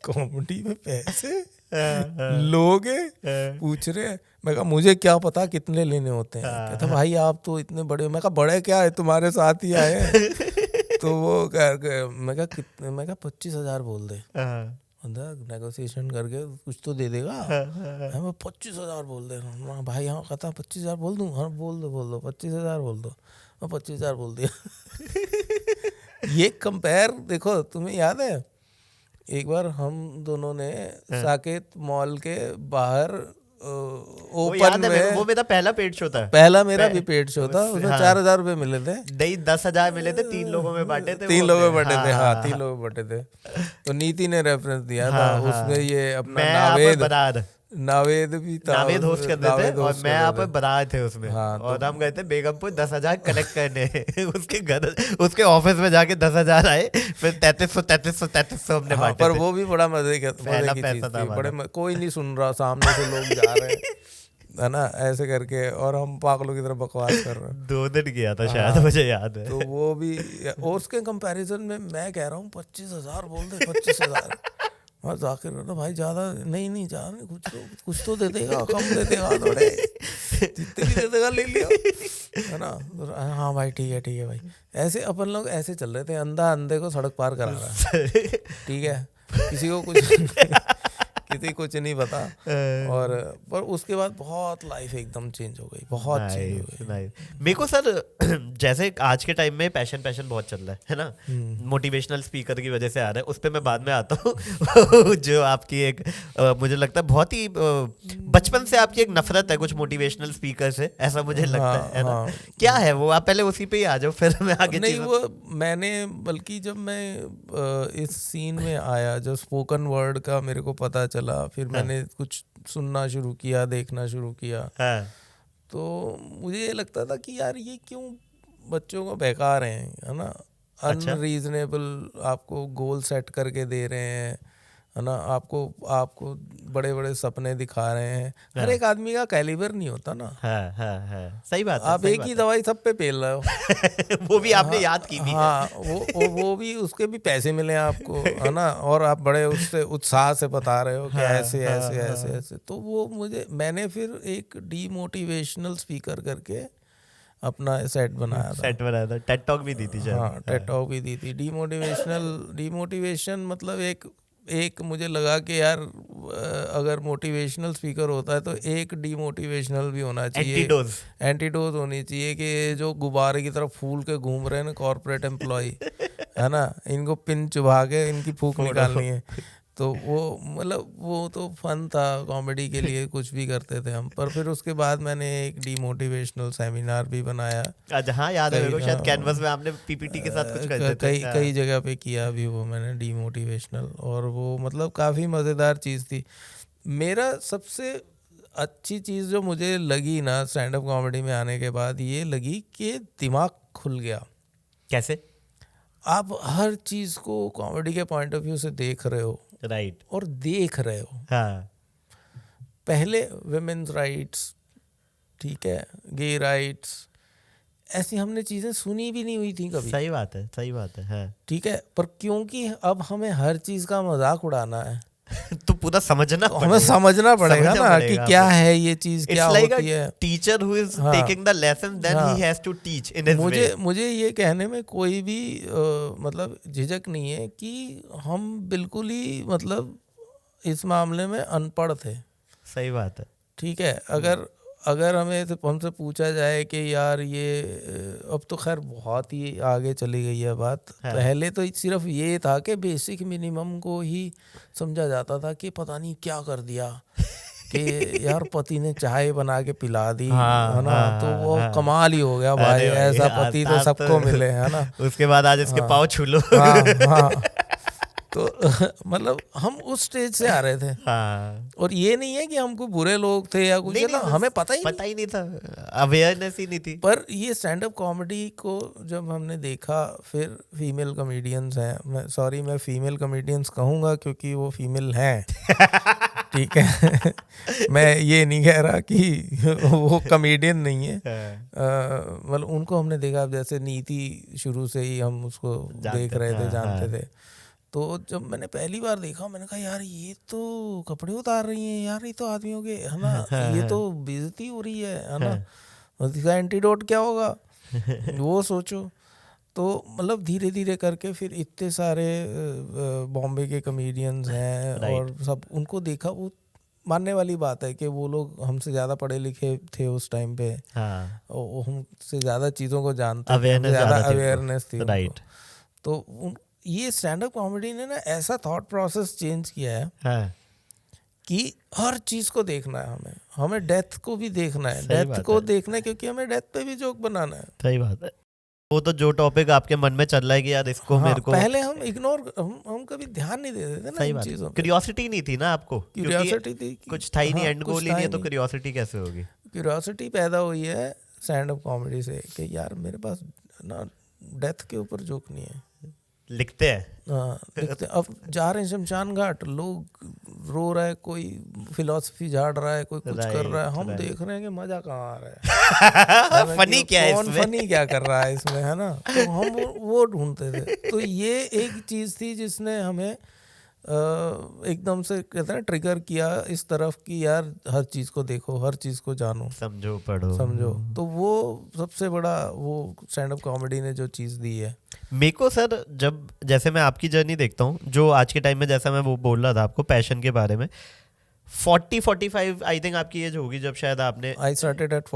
कॉमेडी में पैसे हाँ, लोगे? हाँ। पूछ रहे हैं। मैं कहा मुझे क्या पता कितने लेने होते हैं। कहता भाई आप तो इतने बड़े हो। मैं कहा बड़े क्या है, तुम्हारे साथ ही आए हैं। तो वो मैं कहा कितने, मैं कहा 25,000 बोल दे, हाँ, नेगोशिएशन करके कुछ तो दे देगा। मैं 25,000 बोल दे रहा हूँ भाई। हाँ, कहता 25,000 बोल दूँ? हाँ बोल दो 25,000 बोल दो। मैं 25,000 बोल दिया। ये कंपेयर देखो, तुम्हें याद है एक बार हम दोनों ने साकेत मॉल के बाहर वो याद ओपन है मेरे को, में, वो मेरा पहला पेड शो था। पहला मेरा भी पेड शो था, उसमें हाँ। 4,000 रुपये मिले थे। नहीं, 10,000 मिले थे, 3 लोगों में बांटे थे। 3 लोगों में बटे थे, हाँ हाँ, 3 लोगों में बटे थे। तो नीति ने रेफरेंस दिया था हाँ, उसमें, ये अपना मैं यहाँ पर बरार, नावेद भी था, नावेद होस्ट कर रहे थे और मैं यहाँ पर बरार थे उसमें। हाँ, और हम गए थे बेगमपुर 10,000 कलेक्ट करने। उसके घर, उसके ऑफिस में जाके 10,000 आए, फिर 3300 हमने बांटे पर थे। वो भी बड़ा मजे की चीज थी। कोई नहीं सुन रहा, सामने से लोग जा रहे हैं, है ना, ऐसे करके, और हम पागलों की तरह बकवास कर रहे हैं। 2 दिन किया था शायद, मुझे याद है। तो वो भी, और उसके कंपैरिजन में मैं कह रहा हूँ 25,000 बोल दे, 25,000। और जाकिर ना भाई ज़्यादा नहीं, ज़्यादा नहीं, कुछ तो दे देगा, कम दे देगा थोड़े, जितने भी दे देगा ले लियो, है ना। हाँ भाई ठीक है भाई। ऐसे अपन लोग ऐसे चल रहे थे, अंधा अंधे को सड़क पार करा रहा है, ठीक है, किसी को कुछ नहीं पता। और पर उसके बाद बहुत लाइफ एकदम चेंज हो गई, बहुत चेंज हो गई। मेरे को सर, जैसे आज के टाइम में पैशन बहुत चल रहा है ना, मोटिवेशनल स्पीकर की वजह से आ रहा है, उस पर मैं बाद में आता हूँ। जो आपकी एक मुझे लगता है बहुत ही बचपन से आपकी एक नफरत है कुछ मोटिवेशनल स्पीकर से, ऐसा मुझे लगता है ना। क्या है वो? आप पहले उसी पे ही आ जाओ, फिर मैं आगे। नहीं, वो मैंने, बल्कि जब मैं इस सीन में आया, जो स्पोकन वर्ड का मेरे को पता चला, फिर मैंने कुछ सुनना शुरू किया, देखना शुरू किया, तो मुझे ये लगता था कि यार ये क्यों बच्चों को बहका रहे हैं, है ना। अनरीजनेबल आपको गोल सेट करके दे रहे हैं, है ना, आपको बड़े बड़े सपने दिखा रहे हैं। हर एक आदमी का कैलिबर नहीं होता ना। सही बात है। आप एक ही दवाई सब पे पेल रहे हो। वो भी आपने याद की भी है। हाँ, वो भी, उसके भी पैसे मिले आपको, है ना, और आप बड़े उससे उत्साह से बता रहे हो कि ऐसे। तो वो मैंने फिर एक डीमोटिवेशनल स्पीकर करके अपना सेट बनाया था। टेड टॉक भी दी थी शायद। हाँ, टेड टॉक भी दी थी। डीमोटिवेशन मतलब एक मुझे लगा कि यार अगर मोटिवेशनल स्पीकर होता है तो एक डीमोटिवेशनल भी होना चाहिए, एंटीडोज होनी चाहिए, कि जो गुब्बारे की तरफ फूल के घूम रहे हैं ना कॉर्पोरेट एम्प्लॉय, है ना, इनको पिन चुभा के इनकी फूंक निकालनी है। तो वो मतलब वो तो फन था, कॉमेडी के लिए कुछ भी करते थे हम। पर फिर उसके बाद मैंने एक डीमोटिवेशनल सेमिनार भी बनाया। हाँ, याद है मेरे को, शायद कैनवस में आपने पीपीटी के साथ कुछ करते थे। कई जगह पे किया भी वो मैंने डीमोटिवेशनल, और वो मतलब काफ़ी मज़ेदार चीज़ थी। मेरा सबसे अच्छी चीज़ जो मुझे लगी ना स्टैंड अप कॉमेडी में आने के बाद, ये लगी कि दिमाग खुल गया। कैसे? आप हर चीज़ को कॉमेडी के पॉइंट ऑफ व्यू से देख रहे हो, राइट, और देख रहे हो। हाँ। पहले विमेन्स राइट्स, ठीक है, गे राइट्स, ऐसी हमने चीज़ें सुनी भी नहीं हुई थी कभी। सही बात है, हाँ। ठीक है, पर क्योंकि अब हमें हर चीज़ का मजाक उड़ाना है, तो पूरा समझना तो हमें समझना पड़ेगा ना कि क्या है ये चीज़, क्या होती है। Teacher who is taking the lesson, then he has to teach in his way. मुझे ये कहने में कोई भी मतलब झिझक नहीं है कि हम बिल्कुल ही मतलब इस मामले में अनपढ़ थे। सही बात है। ठीक है, अगर हमसे पूछा जाए कि यार ये, अब तो खैर बहुत ही आगे चली गई है बात। पहले तो सिर्फ ये था कि बेसिक मिनिमम को ही समझा जाता था कि पता नहीं क्या कर दिया, कि यार पति ने चाय बना के पिला दी, हाँ, है ना, हाँ, तो वो हाँ, कमाल ही हो गया भाई, अरे भाई, ऐसा पति तो आप सबको मिले, है ना। उसके बाद आज इसके हाँ। पाँव छू लो। हाँ हाँ, तो मतलब हम उस स्टेज से आ रहे थे, हाँ, और ये नहीं है कि हमको बुरे लोग थे या कुछ, नहीं, ना, नहीं, हमें पता ही पता ही नहीं था, अवेयरनेस ही नहीं थी। पर ये स्टैंड अप कॉमेडी को जब हमने देखा, फिर फीमेल कॉमेडियंस हैं, मैं फीमेल कॉमेडियंस कहूँगा क्योंकि वो फीमेल हैं, ठीक है। मैं ये नहीं कह रहा कि वो कॉमेडियन नहीं है, मतलब उनको हमने देखा, जैसे नीति शुरू से ही हम उसको देख रहे थे, जानते थे। तो जब मैंने पहली बार देखा, मैंने कहा यार ये तो कपड़े उतार रही हैं यार, ये तो आदमियों के, है ना, ये तो बेइज्जती हो रही है ना, उसका एंटीडोट क्या होगा, वो सोचो। तो मतलब धीरे धीरे करके फिर इतने सारे बॉम्बे के कॉमेडियंस हैं, और सब उनको देखा, वो मानने वाली बात है कि वो लोग हमसे ज़्यादा पढ़े लिखे थे उस टाइम पे, और हमसे ज़्यादा चीज़ों को जानते थे, ज़्यादा अवेयरनेस थी, राइट। तो ये स्टैंड अप कॉमेडी ने ना ऐसा थॉट प्रोसेस चेंज किया है कि हर चीज को देखना है, हमें डेथ को भी देखना है, डेथ को देखना है, क्योंकि हमें डेथ पे भी जोक बनाना है। सही बात है। वो तो जो टॉपिक आपके मन में चल रहा है कि यार इसको मेरे को, पहले हम इग्नोर, हम कभी ध्यान नहीं देते थे ना इन चीजों पे। क्यूरियोसिटी नहीं थी ना आपको, क्यूरियोसिटी थी, कुछ था ही नहीं, एंड गोल ही नहीं है, तो क्यूरियोसिटी कैसे होगी। क्यूरियोसिटी पैदा हुई है स्टैंड अप कॉमेडी से कि यार मेरे पास ना डेथ के ऊपर जोक नहीं है, लिखते हैं। हाँ, लिखते हैं। अब जा रहे हैं शमशान घाट, लोग रो रहा है, कोई फिलॉसफी झाड़ रहा है, कोई कुछ कर रहा है, हम देख रहे हैं कि मजा कहाँ आ रहा है, फनी क्या है कौन इसमें, फनी क्या कर रहा है इसमें, है ना। तो हम वो ढूंढते थे। तो ये एक चीज थी जिसने हमें एकदम से कहते हैं ट्रिगर किया इस तरफ कि यार हर चीज को देखो, हर चीज को जानो, समझो, पढ़ो, समझो। तो वो सबसे बड़ा वो स्टैंड अप कॉमेडी ने जो चीज दी है मेरे को सर, जब जैसे मैं आपकी जर्नी देखता हूँ, जो आज के टाइम में, जैसा मैं वो बोल रहा था आपको पैशन के बारे में, 40-45 आई थिंक आपकी एज होगी जब शायद आपने, आई स्टार्टेड एट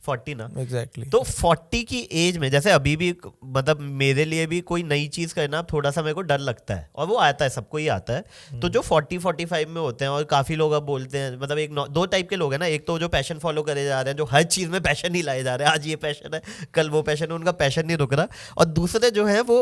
40 ना, एग्जैक्टली। तो 40 की एज में, जैसे अभी भी मतलब मेरे लिए भी कोई नई चीज करना थोड़ा सा मेरे को डर लगता है, और वो आता है, सबको ही आता है। तो जो 40-45 में होते हैं, और काफी लोग अब बोलते हैं, मतलब दो टाइप के लोग हैं ना, एक तो जो पैशन फॉलो करे जा रहे हैं, जो हर चीज में पैशन ही लाए जा रहे हैं, आज ये पैशन है कल वो पैशन है, उनका पैशन नहीं रुक रहा, और दूसरे जो है वो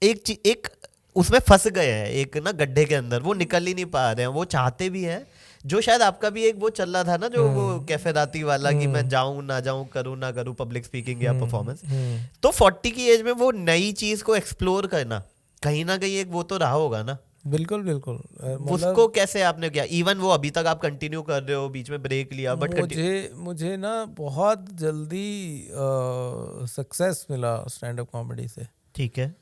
एक उसमें फंस गए हैं, एक ना गड्ढे के अंदर, वो निकल ही नहीं पा रहे हैं, वो चाहते भी हैं, जो शायद आपका भी एक वो चल रहा था ना, जो वो कैफे राती वाला, कि मैं जाऊं ना जाऊं, करूं ना करूं, पब्लिक स्पीकिंग या परफॉर्मेंस। तो 40 की एज में वो नई चीज को एक्सप्लोर करना कहीं ना कहीं एक वो तो रहा होगा ना। बिल्कुल बिल्कुल। उसको कैसे आपने किया, इवन वो अभी तक आप कंटिन्यू कर रहे हो, बीच में ब्रेक लिया, बट मुझे ना बहुत जल्दी सक्सेस मिला स्टैंड अप कॉमेडी से, ठीक है,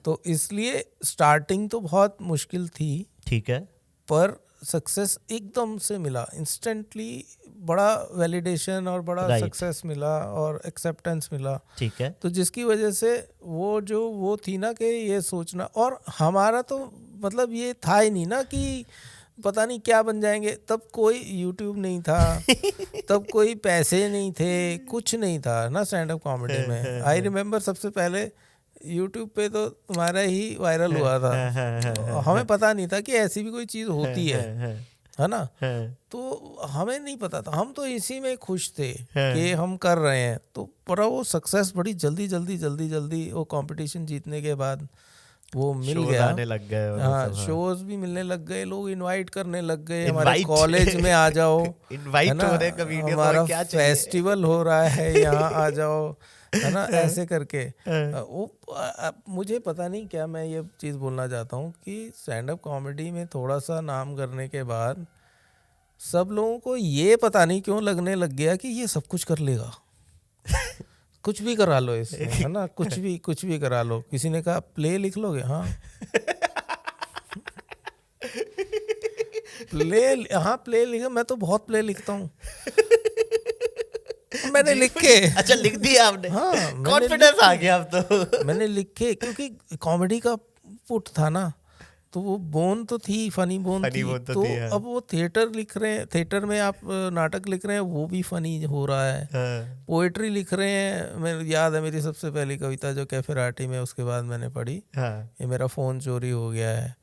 तो इसलिए स्टार्टिंग तो बहुत मुश्किल थी, ठीक है, पर सक्सेस एकदम से मिला, इंस्टेंटली बड़ा वैलिडेशन और बड़ा सक्सेस मिला और एक्सेप्टेंस मिला, ठीक है। तो जिसकी वजह से वो थी ना कि ये सोचना, और हमारा तो मतलब ये था ही नहीं ना कि पता नहीं क्या बन जाएंगे, तब कोई यूट्यूब नहीं था, तब कोई पैसे नहीं थे, कुछ नहीं था ना स्टैंड अप कॉमेडी में। आई रिमेम्बर सबसे पहले यूट्यूब पे तो तुम्हारा ही वायरल हुआ था, हमें पता नहीं था कि ऐसी भी कोई चीज़ होती है ना, तो हमें नहीं पता था, हम तो इसी में खुश थे कि हम कर रहे हैं। तो पर वो सक्सेस बड़ी जल्दी वो कंपटीशन जीतने के बाद वो मिल गया, आने लग गए, हाँ, शोज भी मिलने लग गए, लोग इनवाइट करने लग गए, हमारे कॉलेज में आ जाओ, इनवाइट हो रहे कभी, हमारा फेस्टिवल हो रहा है यहाँ आ जाओ, है ना, ऐसे करके। वो मुझे पता नहीं क्या, मैं ये चीज़ बोलना चाहता हूँ कि स्टैंड अप कॉमेडी में थोड़ा सा नाम करने के बाद सब लोगों को ये पता नहीं क्यों लगने लग गया कि ये सब कुछ कर लेगा, कुछ भी करा लो इसमें, है ना, कुछ भी करा लो। किसी ने कहा प्ले लिख लोगे, हाँ प्ले लिखा, मैं तो बहुत प्ले लिखता हूँ, मैंने लिख के, अच्छा लिख दिया आपने, हाँ, कॉन्फिडेंस आ गया अब तो। मैंने लिख के, क्योंकि कॉमेडी का पुट था ना, तो वो बोन तो थी, फनी बोन थी, तो अब वो थिएटर में आप नाटक लिख रहे हैं, वो भी फनी हो रहा है, पोएट्री लिख रहे हैं। मेरे याद है मेरी सबसे पहली कविता जो कैफे राटी में उसके बाद मैंने पढ़ी, ये मेरा फोन चोरी हो गया है,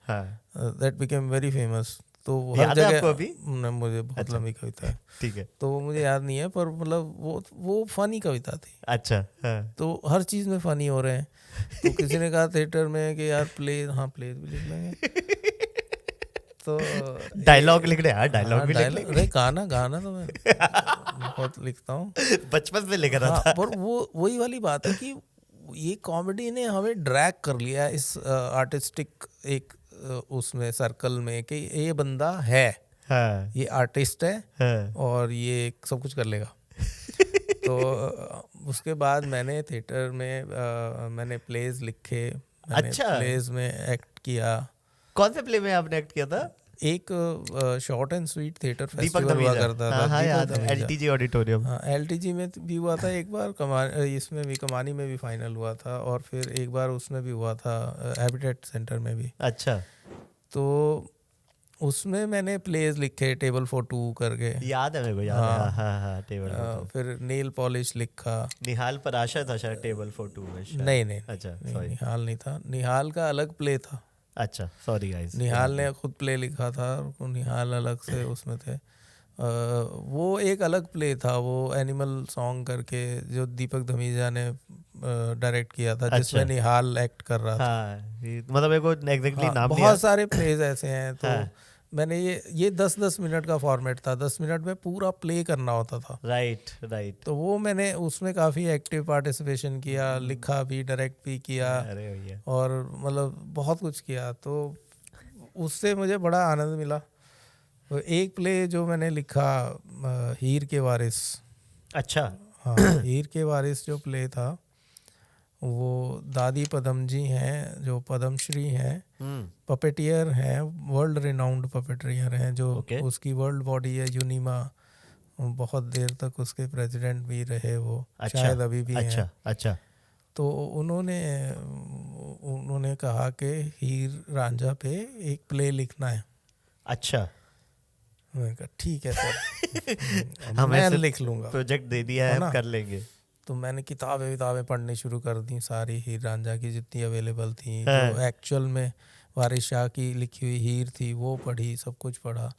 दैट बिकेम वेरी फेमस। तो हर याद है जगह आपको अभी? न, मुझे बहुत अच्छा। लंबी कविता है ठीक है। तो वो मुझे याद नहीं है, पर मतलब वो फनी कविता थी। अच्छा हाँ। तो हर चीज में फनी हो रहे हैं। तो किसी ने कहा थिएटर में कि यार प्ले, हाँ प्ले भी लिख लेंगे। तो डायलॉग लिख रहे हैं, डायलॉग भी लिख डायलॉग, लेंगे। अरे गाना तो मैं बहुत लिखता हूँ। बचपन से लिख रहा हाँ, था। पर वो वही वाली बात है कि ये कॉमेडी ने हमें ड्रैग कर लिया इस आर्टिस्टिक एक उसमें सर्कल में कि ये बंदा है, हाँ ये आर्टिस्ट है हाँ। और ये सब कुछ कर लेगा। तो उसके बाद मैंने थिएटर में मैंने प्लेज लिखे, मैंने अच्छा। प्लेज में एक्ट किया। कौन से प्ले में आपने एक्ट किया था? एक short and sweet theatre Deepak festival हुआ धमीजा। करता हाँ था, हाँ याद दीपक है, धमीजा। LTG auditorium. हाँ, एलटीजी में भी हुआ था एक बार, इसमें भी कमानी में भी फाइनल हुआ था, और फिर एक बार उसमें भी हुआ था हैबिटेट सेंटर में भी। अच्छा, तो उसमें मैंने प्लेज लिखे, टेबल फॉर टू करके। याद है मेरे को, याद है। हाँ। हाँ हाँ टेबल। फिर नेल पॉलिश लिखा। निहाल पराशर था शायद टेबल फॉर टू में शायद। नहीं, अच्छा नहीं, सॉरी। निहाल नहीं था, निहाल का अलग प्ले था। अच्छा सॉरी गाइस। निहाल ने खुद प्ले लिखा था, और निहाल अलग से उसमें थे। वो एक अलग प्ले था, वो एनिमल सॉन्ग करके, जो दीपक धमीजा ने डायरेक्ट किया था, जिसमें अच्छा। निहाल एक्ट कर रहा था। हाँ मतलब मेरे को एग्जैक्टली हाँ, नाम नहीं बहुत याद। सारे प्लेज ऐसे हैं। तो हाँ। मैंने ये 10-10 मिनट का फॉर्मेट था, 10 मिनट में पूरा प्ले करना होता था। Right right. तो वो मैंने उसमें काफ़ी एक्टिव पार्टिसिपेशन किया, लिखा भी, डायरेक्ट भी किया, अरे भैया। और मतलब बहुत कुछ किया। तो उससे मुझे बड़ा आनंद मिला। तो एक प्ले जो मैंने लिखा, हीर के वारिस। अच्छा। हाँ, हीर के वारिस जो प्ले था, वो दादी पदम जी हैं, जो पद्मश्री हैं, पपेटियर हैं, वर्ल्ड रिनाउंड पपेटियर हैं, जो Okay. उसकी वर्ल्ड बॉडी है यूनिमा, बहुत देर तक उसके प्रेसिडेंट भी रहे वो। अच्छा, शायद अभी भी अच्छा हैं। अच्छा। तो उन्होंने कहा कि हीर रांझा पे एक प्ले लिखना है। अच्छा। मैंने कहा ठीक है सर, हमें मैं सिर्फ लिख लूँगा। प्रोजेक्ट दे दिया है, है हम ना? कर लेंगे। तो मैंने किताबें पढ़नी शुरू कर दी, सारी हीर रांझा की जितनी अवेलेबल थी। हाँ। जो एक्चुअल में वारिस शाह की लिखी हुई हीर थी वो पढ़ी, सब कुछ पढ़ा।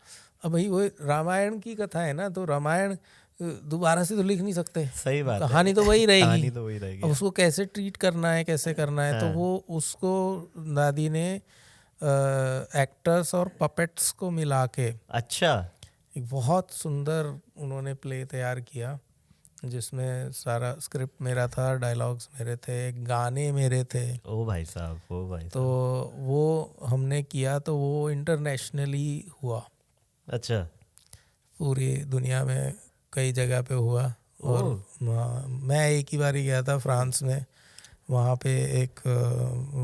अब भाई वो रामायण की कथा है ना, तो रामायण दोबारा से तो लिख नहीं सकते, सही बात है। कहानी तो वही रहेगी। कहानी तो वही रहेगी। अब उसको कैसे ट्रीट करना है, कैसे करना है, तो हाँ। वो उसको दादी ने एक्टर्स और पपेट्स को मिला के अच्छा। एक बहुत सुंदर उन्होंने प्ले तैयार किया, जिसमें सारा स्क्रिप्ट मेरा था, डायलॉग्स मेरे थे, गाने मेरे थे। ओ भाई साहब, ओ भाई तो वो हमने किया, तो वो इंटरनेशनली हुआ, अच्छा। पूरी दुनिया में कई जगह पे हुआ। और मैं एक ही बार ही गया था फ्रांस में, वहाँ पे एक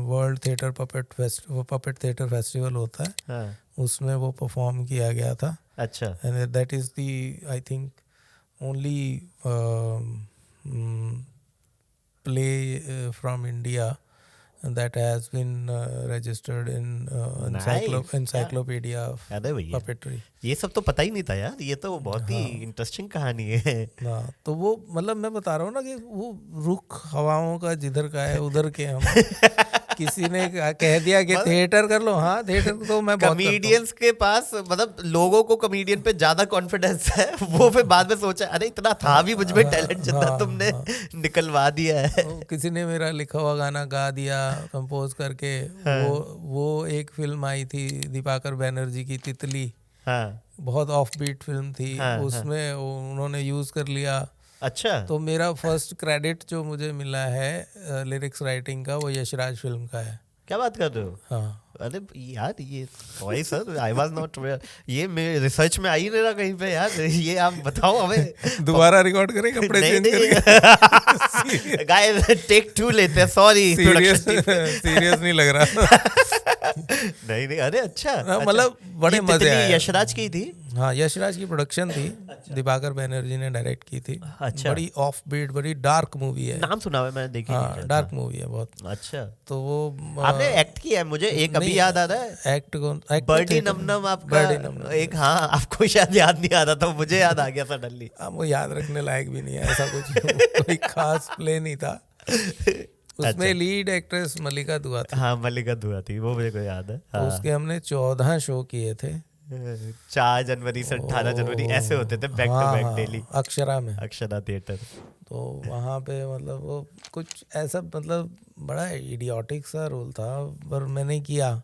world theatre puppet theatre festival होता है, हाँ। उसमें वो परफॉर्म किया गया था। अच्छा। And that is the, I think, only play from India that has been registered in Nice. encyclopedia of अरे भैया, puppetry। ये सब तो पता ही नहीं था यार, ये तो बहुत ही इंटरेस्टिंग कहानी है। ना तो वो मतलब मैं बता रहा हूँ ना कि वो रुख हवाओं का जिधर का है उधर के हम। किसी ने कह दिया कि थिएटर कर लो, हाँ थिएटर तो मैं बहुत कॉमेडियंस के पास, मतलब लोगों को कॉमेडियन पे ज्यादा कॉन्फिडेंस है, वो फिर बाद में सोचा अरे इतना था भी मुझ में टैलेंट, जितना तुमने निकलवा दिया है। किसी ने मेरा लिखा हुआ गाना गा दिया कंपोज करके। वो एक फिल्म आई थी दीपाकर बैनर्जी की, तितली। हाँ। बहुत ऑफ बीट फिल्म थी। हाँ, उसमें उन्होंने यूज कर लिया। अच्छा। तो मेरा फर्स्ट क्रेडिट जो मुझे मिला है लिरिक्स राइटिंग का, वो यशराज फिल्म का है। क्या बात कर रहे हो? हाँ। अरे यार ये sorry sir, I was not aware, ये मेरे रिसर्च में आ ही नहीं रहा कहीं पे यार, ये आप बताओ हमें। दोबारा रिकॉर्ड करें, कपड़े चेंज करेंगे गाइस, टेक 2 लेते हैं, सॉरी। सीरियस नहीं लग रहा। नहीं अरे अच्छा, मतलब बड़े मजे आए। यशराज की थी। हाँ, यशराज की प्रोडक्शन थी। दीपाकर बैनर्जी ने डायरेक्ट की थी। अच्छा। बड़ी ऑफ बीट, बड़ी डार्क मूवी है। नाम सुना है मैंने, देखी नहीं। हाँ, डार्क मूवी है बहुत। अच्छा। तो वो आपने एक्ट किया है, मुझे एक अभी याद आ रहा है। एक्ट कौन? बर्डी नमनम आपका एक, हाँ आपको शायद याद नहीं आ रहा था, मुझे याद आ गया सडनली। वो याद रखने लायक भी नहीं है, ऐसा कुछ कोई खास प्ले नहीं था। उसमें लीड एक्ट्रेस मल्लिका दुआ थी। हाँ मल्लिका दुआ थी, वो मेरे को याद है। तो उसके हमने 14 शो किए थे। 4 जनवरी से 18 जनवरी ऐसे होते थे back to back daily Akshara में, अक्षरा थिएटर। तो वहाँ पे मतलब वो कुछ ऐसा मतलब बड़ा इडियोटिक सा रोल था, पर मैंने किया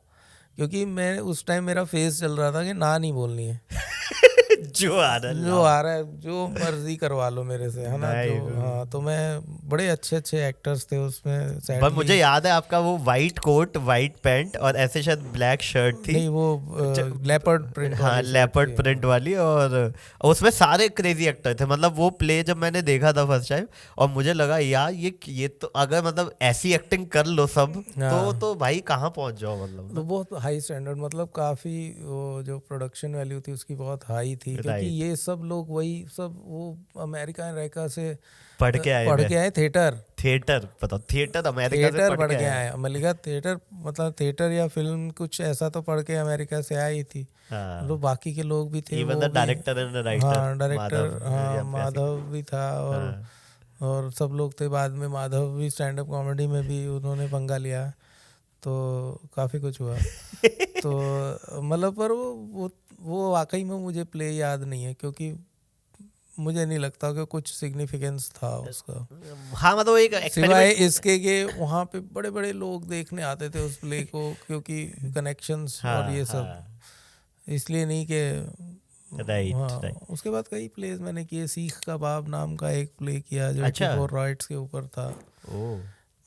क्योंकि मैं उस टाइम मेरा फेस चल रहा था कि ना नहीं बोलनी है जो आ रहा है जो मर्जी करवा लो मेरे से, है ना। जो हाँ, तो मैं बड़े अच्छे एक्टर्स थे उसमें। पर मुझे याद है आपका वो वाइट कोट वाइट पैंट और ऐसे शायद ब्लैक शर्ट थी। नहीं वो लेपर्ड प्रिंट, हाँ लेपर्ड प्रिंट वाली, और उसमें सारे क्रेजी एक्टर थे। मतलब वो प्ले जब मैंने देखा था फर्स्ट टाइम और मुझे लगा यार ये तो अगर मतलब ऐसी एक्टिंग कर लो सब तो भाई कहाँ पहुंच जाओ। मतलब तो बहुत हाई स्टैंडर्ड, मतलब काफी वो जो प्रोडक्शन वैल्यू थी उसकी बहुत हाई थी, क्योंकि ये सब लोग वही सब वो अमेरिका अमेरिका से पढ़ के आए थिएटर पता थिएटर अमेरिका से पढ़ के आए। अमेरिका थिएटर मतलब थिएटर या फिल्म कुछ ऐसा तो पढ़ के अमेरिका से आई थी। तो बाकी के लोग भी थे, इवन डायरेक्टर एंड राइटर, हाँ डायरेक्टर माधव भी था, और सब लोग थे। बाद में माधव भी स्टैंड अप कॉमेडी में भी उन्होंने पंगा लिया, तो काफ़ी कुछ हुआ। तो मतलब पर वो वाकई में मुझे प्ले याद नहीं है, क्योंकि मुझे नहीं लगता कि कुछ सिग्निफिकेंस था उसका। हाँ मतलब एक सिवाय इसके कि वहाँ पे बड़े बड़े लोग देखने आते थे उस प्ले को, क्योंकि कनेक्शंस और ये सब, इसलिए नहीं कि राइट। उसके बाद कई प्लेस मैंने किए। सीख कबाब नाम का एक प्ले किया जो 84 राइट्स के ऊपर था।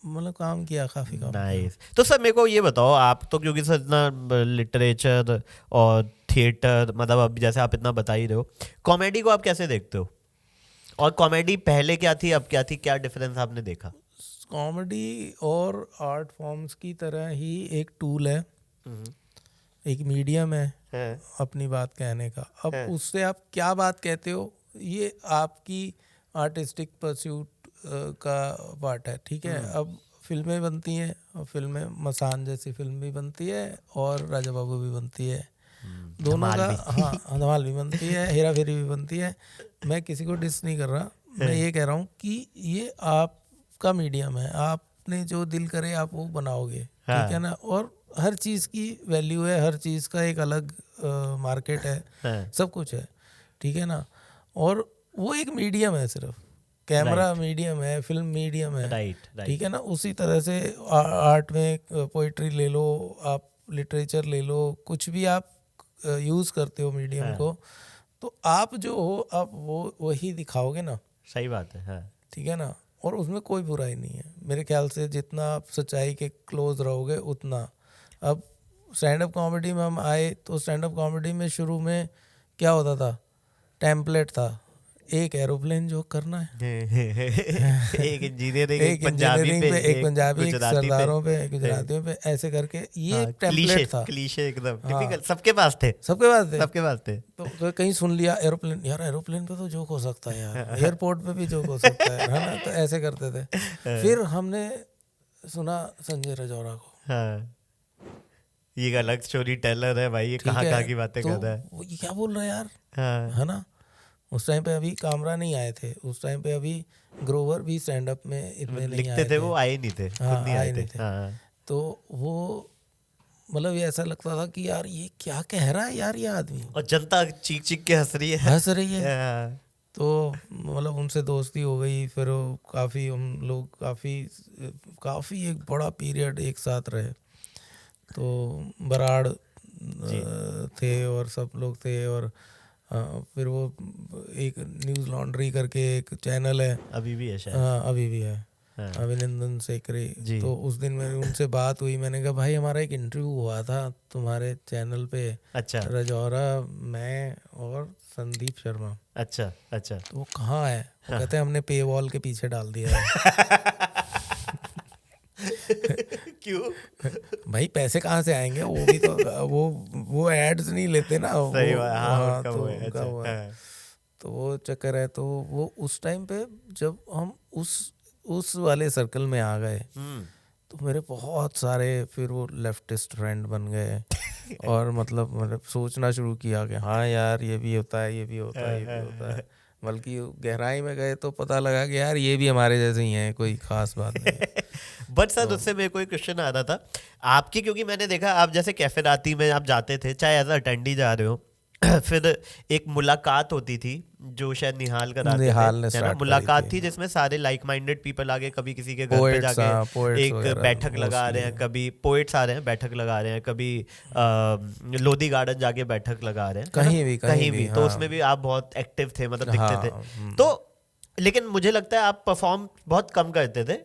मतलब काम किया, काफी काम नाइस। तो सर मेरे को ये बताओ, आप तो क्योंकि सर इतना लिटरेचर और थिएटर मतलब अब जैसे आप इतना बता ही रहे हो, कॉमेडी को आप कैसे देखते हो? और कॉमेडी पहले क्या थी अब क्या थी, क्या डिफरेंस आपने देखा? कॉमेडी और आर्ट फॉर्म्स की तरह ही एक टूल है, एक मीडियम है अपनी बात कहने का। अब उससे आप क्या बात कहते हो ये आपकी आर्टिस्टिक परस्यूट का पार्ट है, ठीक है। अब फिल्में बनती हैं, और फिल्में मसान जैसी फिल्म भी बनती है और राजा बाबू भी बनती है, दोनों का हाँ धमाल भी बनती है, हेरा फेरी भी बनती है। मैं किसी को डिस नहीं कर रहा, मैं ये कह रहा हूँ कि ये आपका मीडियम है, आपने जो दिल करे आप वो बनाओगे, ठीक है ना। और हर चीज़ की वैल्यू है, हर चीज़ का एक अलग मार्केट है, सब कुछ है, ठीक है ना। और वो एक मीडियम है, सिर्फ कैमरा मीडियम है, फिल्म मीडियम है, ठीक है ना। उसी तरह से आर्ट में पोइट्री ले लो आप, लिटरेचर ले लो, कुछ भी आप यूज़ करते हो मीडियम को, तो आप जो हो आप वो वही दिखाओगे ना। सही बात है, ठीक है ना। और उसमें कोई बुराई नहीं है मेरे ख्याल से, जितना आप सच्चाई के क्लोज रहोगे उतना। अब स्टैंड अप कॉमेडी में हम आए तो स्टैंड अप कॉमेडी में शुरू में क्या होता था, टेम्पलेट था, एक एरोप्लेन जोक करना है, एक इंजीनियरिंग, एक पंजाबी पे, एक सरदारों पे, एक गुजरातियों पे, ऐसे करके ये टेम्पलेट था। क्लीशे एकदम टिपिकल, सबके पास थे। तो कहीं सुन लिया एरोप्लेन, यार एरोप्लेन पे तो जोक हो सकता है यार, एयरपोर्ट पे भी जोक हो सकता है ना। तो ऐसे करते थे। फिर हमने सुना संजय रजौरा को, ये एक अलग स्टोरी टेलर है भाई, ये कहाँ की बातें कर रहा है, ये क्या बोल रहा है यार, है ना। उस टाइम पे अभी कामरा नहीं आए थे, उस टाइम पे अभी ग्रोवर भी स्टैंड अप में इतने नहीं आए थे, वो आए नहीं थे, आए नहीं थे। तो वो मतलब ये ऐसा लगता था कि यार ये क्या कह रहा है यार ये आदमी, और जनता चीख चीख के हंस रही है। तो मतलब उनसे दोस्ती हो गई, फिर काफ़ी हम लोग काफ़ी एक बड़ा पीरियड एक साथ रहे। तो बराड़ थे और सब लोग थे, और फिर वो एक न्यूज़ लॉन्ड्री करके एक चैनल है, अभी भी है शायद, अभी भी है, अभिनंदन सेकरे। तो उस दिन मेरी उनसे बात हुई, मैंने कहा भाई हमारा एक इंटरव्यू हुआ था तुम्हारे चैनल पे, अच्छा, रजौरा, मैं और संदीप शर्मा। अच्छा। तो वो कहाँ है? वो कहते हैं हमने पे वॉल के पीछे डाल दिया है। क्यों भाई पैसे कहाँ से आएंगे, वो भी तो वो एड्स नहीं लेते ना। सही बात, हाँ, तो उनका वो है, तो वो चक्कर है। तो वो उस टाइम पे जब हम उस वाले सर्कल में आ गए, तो मेरे बहुत सारे फिर वो लेफ्टिस्ट फ्रेंड बन गए, और मतलब सोचना शुरू किया कि हाँ यार ये भी होता है, ये भी होता है, ये भी होता है। बल्कि गहराई में गए तो पता लगा कि यार ये भी हमारे जैसे ही हैं, कोई खास बात नहीं। बट सर उससे मेरे को एक क्वेश्चन आ रहा था आपकी, क्योंकि मैंने देखा आप जैसे कैफे राती में आप जाते थे, चाहे एज अटेंडी जा रहे हो, फिर एक मुलाकात होती थी जो शायद निहाल कराते निहाल ने थे, है ना, start मुलाकात करी थी थी। जिसमें सारे लाइक माइंडेड पीपल आगे कभी किसी के घर पे Poets, हाँ, जाके poets एक वगैरह बैठक लगा रहे हैं, mostly। कभी पोएट्स आ रहे हैं बैठक लगा रहे हैं, कभी लोधी गार्डन जाके बैठक लगा रहे हैं, है ना? कहीं भी, तो हाँ। उसमें भी आप बहुत एक्टिव थे, मतलब दिखते हाँ, थे। तो लेकिन मुझे लगता है आप परफॉर्म बहुत कम करते थे,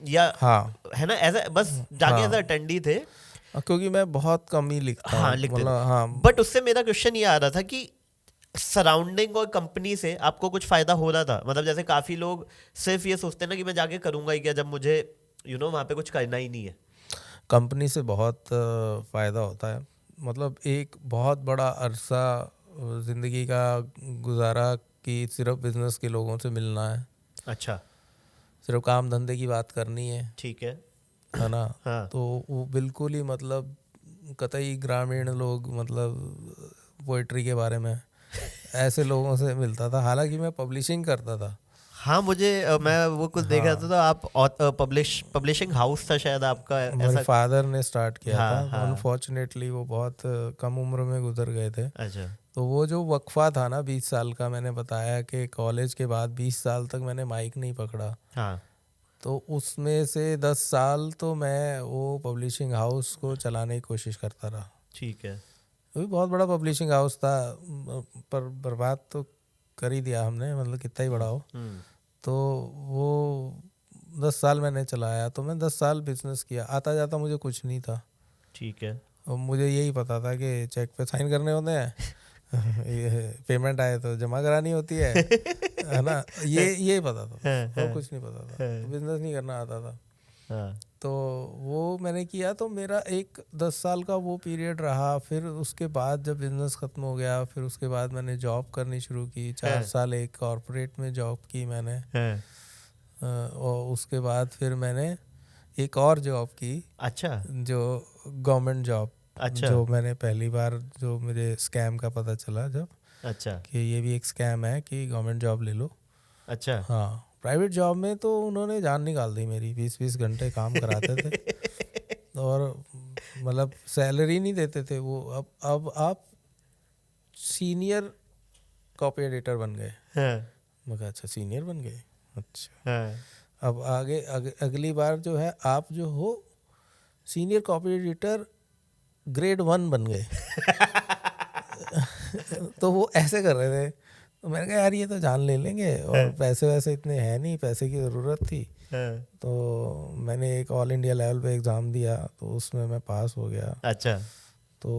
या हाँ, है ना, एज बस जाके हाँ। एज अटेंडी थे। क्योंकि मैं बहुत कम ही लिखता हाँ हूँ, लिखते मतलब थे। हाँ। बट उससे मेरा क्वेश्चन ये आ रहा था कि सराउंडिंग और कंपनी से आपको कुछ फायदा हो रहा था? मतलब जैसे काफी लोग सिर्फ ये सोचते हैं ना कि मैं जाके करूंगा ही क्या, जब मुझे वहाँ पे कुछ करना ही नहीं है। कंपनी से बहुत फ़ायदा होता है। मतलब एक बहुत बड़ा अरसा ज़िंदगी का गुजारा कि सिर्फ बिजनेस के लोगों से मिलना है, अच्छा, सिर्फ काम धंधे की बात करनी ठीक है। है ना। हाँ। तो वो बिल्कुल ही मतलब कतई ग्रामीण लोग, मतलब पोइट्री के बारे में ऐसे लोगों से मिलता था। हालांकि मैं पब्लिशिंग करता था। हाँ मुझे मैं वो कुछ देख रहा था, तो आप पब्लिशिंग हाउस था शायद आपका, मेरे ऐसा? फादर ने स्टार्ट किया हाँ, था। हाँ। अनफॉर्चुनेटली वो बहुत कम उम्र में गुजर गए थे। अच्छा। तो वो जो वक्फा था ना 20 साल का, मैंने बताया कि कॉलेज के बाद 20 साल तक मैंने माइक नहीं पकड़ा। हाँ। तो उसमें से 10 साल तो मैं वो पब्लिशिंग हाउस को चलाने की कोशिश करता रहा। ठीक है। वो भी बहुत बड़ा पब्लिशिंग हाउस था, पर बर्बाद तो कर ही दिया हमने, मतलब कितना ही बड़ा हो। तो वो 10 साल मैंने चलाया। तो मैं 10 साल बिजनेस किया। आता जाता मुझे कुछ नहीं था। ठीक है। और मुझे यही पता था कि चेक पे साइन करने होते हैं, ये पेमेंट आए तो जमा करानी होती है ना। ये पता था, और कुछ नहीं पता था। तो बिजनेस नहीं करना आता था। हाँ। तो वो मैंने किया। तो मेरा एक 10 साल का वो पीरियड रहा। फिर उसके बाद जब बिजनेस ख़त्म हो गया, फिर उसके बाद मैंने जॉब करनी शुरू की। 4 साल एक कॉरपोरेट में जॉब की मैंने। और उसके बाद फिर मैंने एक और जॉब की। अच्छा। जो गवर्नमेंट जॉब। अच्छा। जो मैंने पहली बार, जो मुझे स्कैम का पता चला जब, अच्छा। कि ये भी एक स्कैम है कि गवर्नमेंट जॉब ले लो। अच्छा। हाँ, प्राइवेट जॉब में तो उन्होंने जान निकाल दी मेरी। 20-20 घंटे काम कराते थे और मतलब सैलरी नहीं देते थे वो। अब आप सीनियर कॉपी एडिटर बन गए। मैं कहा अच्छा सीनियर बन गए, अच्छा। अब आगे अगली बार जो है, आप जो हो सीनियर कॉपी एडिटर ग्रेड 1 बन गए। तो वो ऐसे कर रहे थे। तो मैंने कहा यार ये तो जान ले लेंगे, और पैसे वैसे इतने हैं नहीं, पैसे की ज़रूरत थी। तो मैंने एक ऑल इंडिया लेवल पे एग्ज़ाम दिया, तो उसमें मैं पास हो गया। अच्छा। तो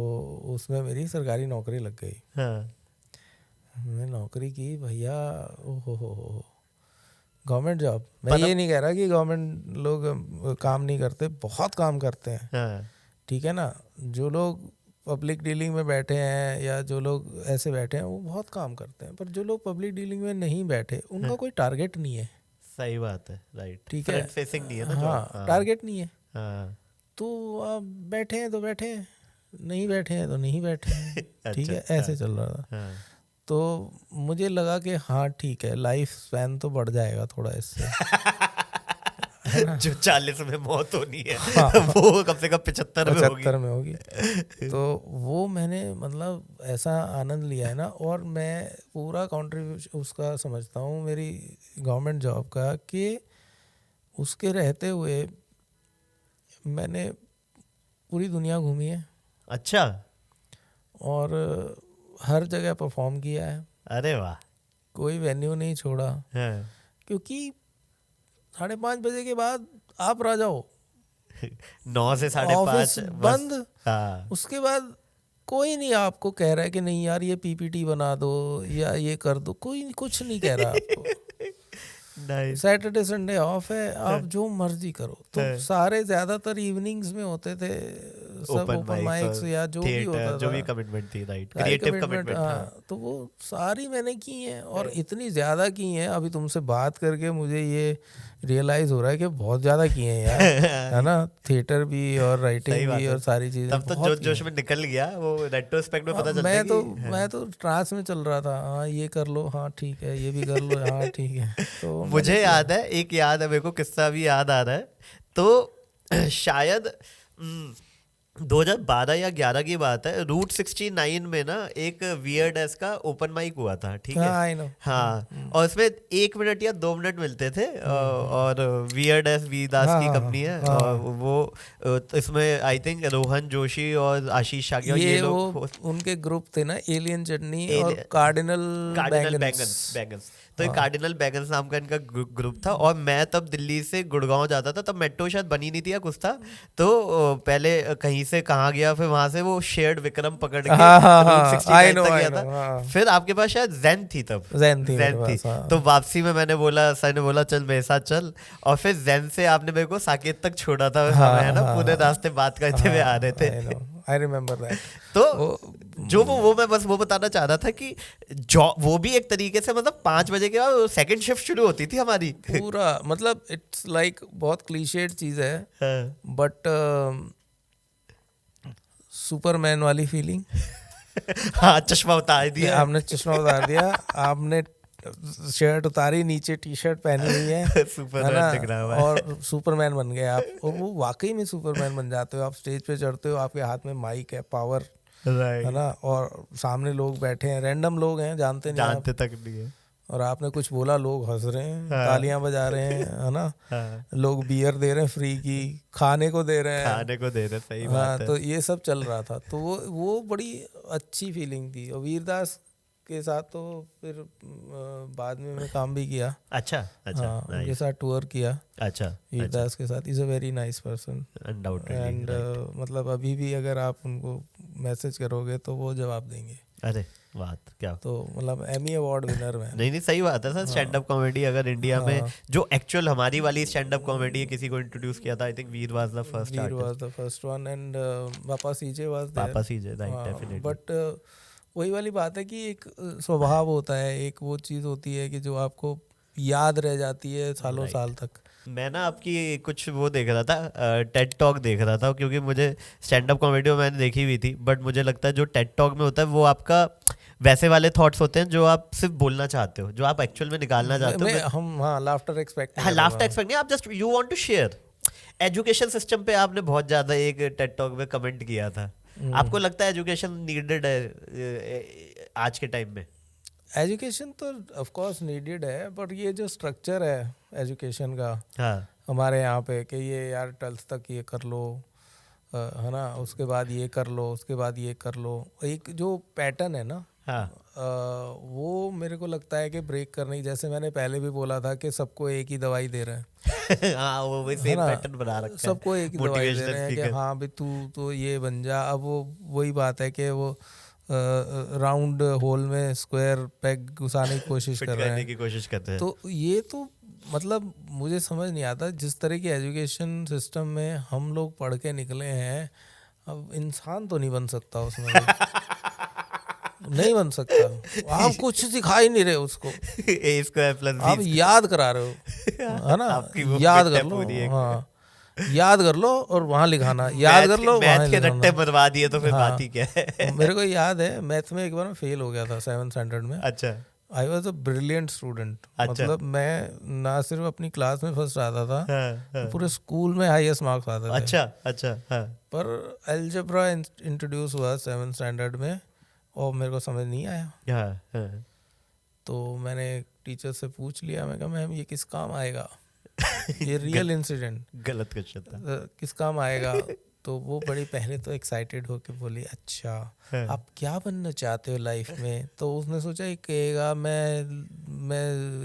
उसमें मेरी सरकारी नौकरी लग गई। मैं नौकरी की भैया, ओहो गवर्नमेंट जॉब। मैं ये नहीं कह रहा कि गवर्नमेंट लोग काम नहीं करते, बहुत काम करते हैं। ठीक है ना। जो लोग पब्लिक डीलिंग में बैठे हैं या जो लोग ऐसे बैठे हैं वो बहुत काम करते हैं। पर जो लोग पब्लिक डीलिंग में नहीं बैठे, उनका कोई टारगेट नहीं है। सही बात है, राइट। ठीक है, फ्रंट फेसिंग नहीं है ना। हाँ, टारगेट नहीं है। हाँ। तो आप बैठे हैं तो बैठे हैं, नहीं बैठे हैं तो नहीं बैठे हैं। ठीक है, ऐसे चल रहा था। तो मुझे लगा कि हाँ ठीक है, लाइफ स्पैन तो बढ़ जाएगा थोड़ा इससे। जो 40 में मौत होनी है, हाँ, वो कम से कम 75 में होगी। तो वो मैंने मतलब ऐसा आनंद लिया है ना। और मैं पूरा कंट्रीब्यूशन उसका समझता हूँ, मेरी गवर्नमेंट जॉब का, कि उसके रहते हुए मैंने पूरी दुनिया घूमी है। अच्छा। और हर जगह परफॉर्म किया है। अरे वाह। कोई वेन्यू नहीं छोड़ा। क्योंकि 5:30 बजे के बाद आप रह जाओ, 9 से 5:30 ऑफिस बंद। हाँ। उसके बाद कोई नहीं आपको कह रहा है कि नहीं यार ये पीपीटी बना दो या ये कर दो। कोई कुछ नहीं कह रहा आपको। सैटरडे संडे ऑफ है, आप जो मर्जी करो। तो सारे ज्यादातर इवनिंग्स में होते थे सब ओपन माइक्स या जो भी होता था, जो भी कमिटमेंट थी, राइट, क्रिएटिव कमिटमेंट। हाँ, तो वो सारी मैंने की हैं, और इतनी ज्यादा की हैं। अभी तुमसे बात करके मुझे ये रियलाइज हो रहा है कि बहुत ज्यादा किए हैं यार। है ना, थिएटर भी और राइटिंग भी और सारी चीजें। तब तो जोश में निकल गया वो, रेट्रोस्पेक्ट में पता चलता है। मैं तो ट्रांस में चल रहा था। हाँ ये कर लो, हाँ ठीक है, ये भी कर लो, हाँ ठीक है। तो मुझे याद है, एक याद है मेरे को, किस्सा भी याद आ रहा है। तो शायद 2012 या 11 की बात है, रूट 69 में ना एक वियर्ड एस का ओपन माइक हुआ था, ठीक है। I know. हाँ, और उसमें 1 मिनट या 2 मिनट मिलते थे, और वियर्ड एस वी दास की कंपनी है, और वो इसमें आई थिंक रोहन जोशी और आशीष शागिया, ये लोग उनके ग्रुप थे ना, एलियन चटनी और कार्डिनल बैंगन्स। तो एक कार्डिनल बैंगन्स नाम का इनका ग्रुप था, और मैं तब दिल्ली से गुड़गांव जाता था, तब मेट्रो शायद बनी नहीं थी या कुछ था, तो पहले कहीं से कहाँ गया, फिर वहां से वो शेयर्ड विक्रम पकड़ के रूट 69 तक गया था। फिर आपके पास शायद ज़ेन थी, तब ज़ेन थी। तो वापसी में मैंने बोला, सर ने बोला चल मेरे साथ चल, और फिर ज़ेन से आपने मेरे को साकेत तक छोड़ा था, है ना, पूरे रास्ते बात करते हुए आ रहे थे। I remember that. तो जो वो मैं बस वो बताना चाह रहा था कि वो भी एक तरीके से, मतलब 5 बजे के बाद सेकंड शिफ्ट शुरू होती थी हमारी पूरा, मतलब इट्स लाइक बहुत क्लीशेड चीज है, बट सुपरमैन वाली फीलिंग। हाँ, चश्मा उतार दिया आपने, चश्मा उतार दिया आपने, शर्ट उतारी, नीचे टी शर्ट पहनी हुई है, सुपरमैन दिख रहा है, और सुपरमैन बन गए आप, और वो वाकई में सुपरमैन बन जाते हो। आप स्टेज पे चढ़ते हो, आपके हाथ में माइक है, पावर है ना, और सामने लोग बैठे हैं, रैंडम लोग हैं, जानते तक नहीं है, और आपने कुछ बोला, लोग हंस रहे हैं, तालियां बजा रहे हैं, है ना, लोग बियर दे रहे हैं फ्री की, खाने को दे रहे हैं, सही बात है। तो ये सब चल रहा था, तो वो बड़ी अच्छी फीलिंग थी। और वीरदास के साथ तो फिर बाद में मैं काम भी किया। अच्छा, उनके साथ टूर किया। अच्छा, वीरदास के साथ। Is a very nice person, and मतलब अभी भी अगर आप उनको मैसेज करोगे तो वो जवाब देंगे। अरे बात क्या, तो मतलब एमी अवार्ड विनर में। नहीं सही बात है सर। स्टैंड अप कॉमेडी अगर इंडिया में जो एक्चुअल हमारी वाली स्टैंड अप कॉमेडी किसी को इंट्रोड्यूस किया था, I think Veer was the first one, and पापा सीजे वाज देयर। पापा सीजे, राइट, डेफिनेटली। बट वही वाली बात है कि एक स्वभाव होता है, एक वो चीज़ होती है कि जो आपको याद रह जाती है सालों साल तक। मैं ना आपकी कुछ वो देख रहा था, टेड टॉक देख रहा था, क्योंकि मुझे स्टैंड अप कॉमेडी मैंने देखी हुई थी, बट मुझे लगता है जो टेड टॉक में होता है वो आपका वैसे वाले थॉट्स होते हैं जो आप सिर्फ बोलना चाहते हो, जो आप एक्चुअल में निकालना चाहते हो। हम लाफ्टर एक्सपेक्ट नहीं, आप just you want to share. Education system पे आपने बहुत ज़्यादा एक टेड टॉक में कमेंट किया था। आपको लगता है एजुकेशन नीडेड है आज के टाइम में? एजुकेशन तो ऑफ कोर्स नीडेड है, बट ये जो स्ट्रक्चर है एजुकेशन का हमारे यहाँ पे कि ये यार 12th तक ये कर लो, है ना, उसके बाद ये कर लो, उसके बाद ये कर लो, एक जो पैटर्न है ना, वो मेरे को लगता है कि ब्रेक करने, जैसे मैंने पहले भी बोला था कि सबको एक ही दवाई दे रहे हैं। हाँ, वो भी सेम पैटर्न बना रखा है, सबको एक ही दवाई दे रहे हैं कि हाँ भी तू तो ये बन जा। अब वो वही बात है कि वो राउंड होल में स्क्वायर पैग घुसाने की कोशिश कर रहे हैं। तो ये तो मतलब मुझे समझ नहीं आता, जिस तरह की एजुकेशन सिस्टम में हम लोग पढ़ के निकले हैं, अब इंसान तो नहीं बन सकता उसमें। नहीं बन सकता। आप कुछ सिखा ही नहीं रहे उसको, आप याद करा रहे हो, है ना, याद कर लो, हाँ याद कर लो और वहाँ लिखाना, याद कर लो, मैथ के रट्टे मरवा दिए तो फिर बात ही क्या है। मेरे को याद है मैथ में एक बार मैं फेल हो गया था 7th स्टैंडर्ड में। अच्छा। I was a brilliant student. मतलब मैं ना सिर्फ अपनी क्लास में फर्स्ट आता था, पूरे स्कूल में हाईएस्ट मार्क्स आते थे। अच्छा। पर अलजेब्रा इंट्रोड्यूस हुआ 7th स्टैंडर्ड में और मेरे को समझ नहीं आया। तो मैंने टीचर से पूछ लिया, मैं कहा मैम ये किस काम आएगा, ये रियल इंसिडेंट, गलत क्वेश्चन था, किस काम आएगा। तो वो बड़ी पहले तो एक्साइटेड होके बोली अच्छा आप क्या बनना चाहते हो लाइफ में। तो उसने सोचा एक कहेगा मैं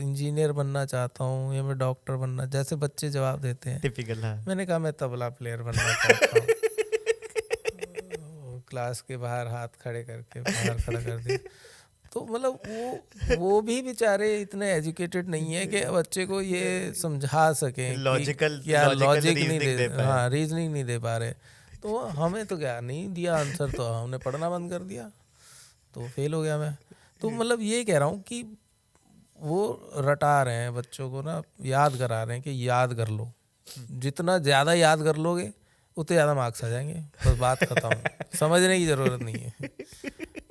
इंजीनियर बनना चाहता हूँ या मैं डॉक्टर बनना, जैसे बच्चे जवाब देते हैं टिपिकल। मैंने कहा मैं तबला प्लेयर बनना चाहता हूँ। क्लास के बाहर हाथ खड़े करके बाहर खड़ा कर दिया। तो मतलब वो भी बेचारे इतने एजुकेटेड नहीं है कि बच्चे को ये समझा सकें, लॉजिकल लॉजिक नहीं दे, हाँ रीजनिंग नहीं दे पा रहे। तो हमें तो क्या नहीं दिया आंसर, तो हमने पढ़ना बंद कर दिया, तो फेल हो गया मैं। तो मतलब ये कह रहा हूँ कि वो रटा रहे हैं बच्चों को ना, याद करा रहे हैं कि याद कर लो, जितना ज़्यादा याद कर लोगे उतने ज़्यादा मार्क्स आ जाएंगे, बस बात खत्म। समझने की ज़रूरत नहीं है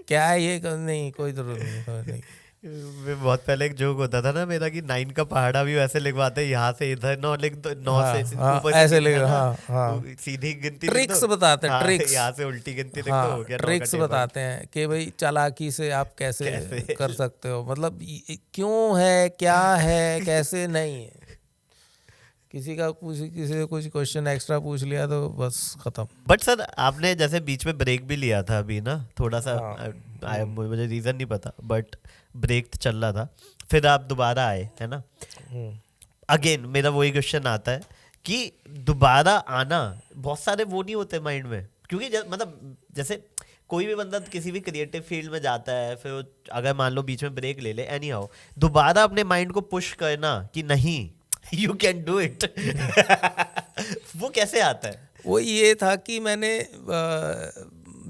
क्या है ये, नहीं कोई ज़रूरत नहीं है समझने की। बहुत पहले एक जोक होता था ना मेरा कि 9 का पहाड़ा भी वैसे लिखवाते हैं, यहाँ से इधर 9 लिख दो, 9 से ऊपर से ऐसे गिनना लिख, ना, हाँ हाँ, सीधी गिनती लिख ट्रिक्स दो, बताते हैं, हाँ, ट्रिक्स, यहाँ से उल्टी गिनती लिख दो, हाँ हो गया 9 का ट्रिक्स टेबल। बताते हैं कि भाई चालाकी से आप कैसे कैसे? कर सकते हो, मतलब क्यों है, क्या है, कैसे नहीं है। किसी से कुछ क्वेश्चन एक्स्ट्रा पूछ लिया तो बस खत्म। बट सर आपने जैसे बीच में ब्रेक भी लिया था अभी ना थोड़ा सा, हाँ। मुझे रीजन नहीं पता, बट ब्रेक तो चल रहा था, फिर आप दोबारा आए है ना। अगेन मेरा वही क्वेश्चन आता है कि दोबारा आना, बहुत सारे वो नहीं होते माइंड में, क्योंकि मतलब जैसे कोई भी बंदा किसी भी क्रिएटिव फील्ड में जाता है, फिर वो अगर मान लो बीच में ब्रेक ले ले, एनी हाउ दोबारा अपने माइंड को पुश करना कि नहीं यू कैन डू इट, वो कैसे आता है? वो ये था कि मैंने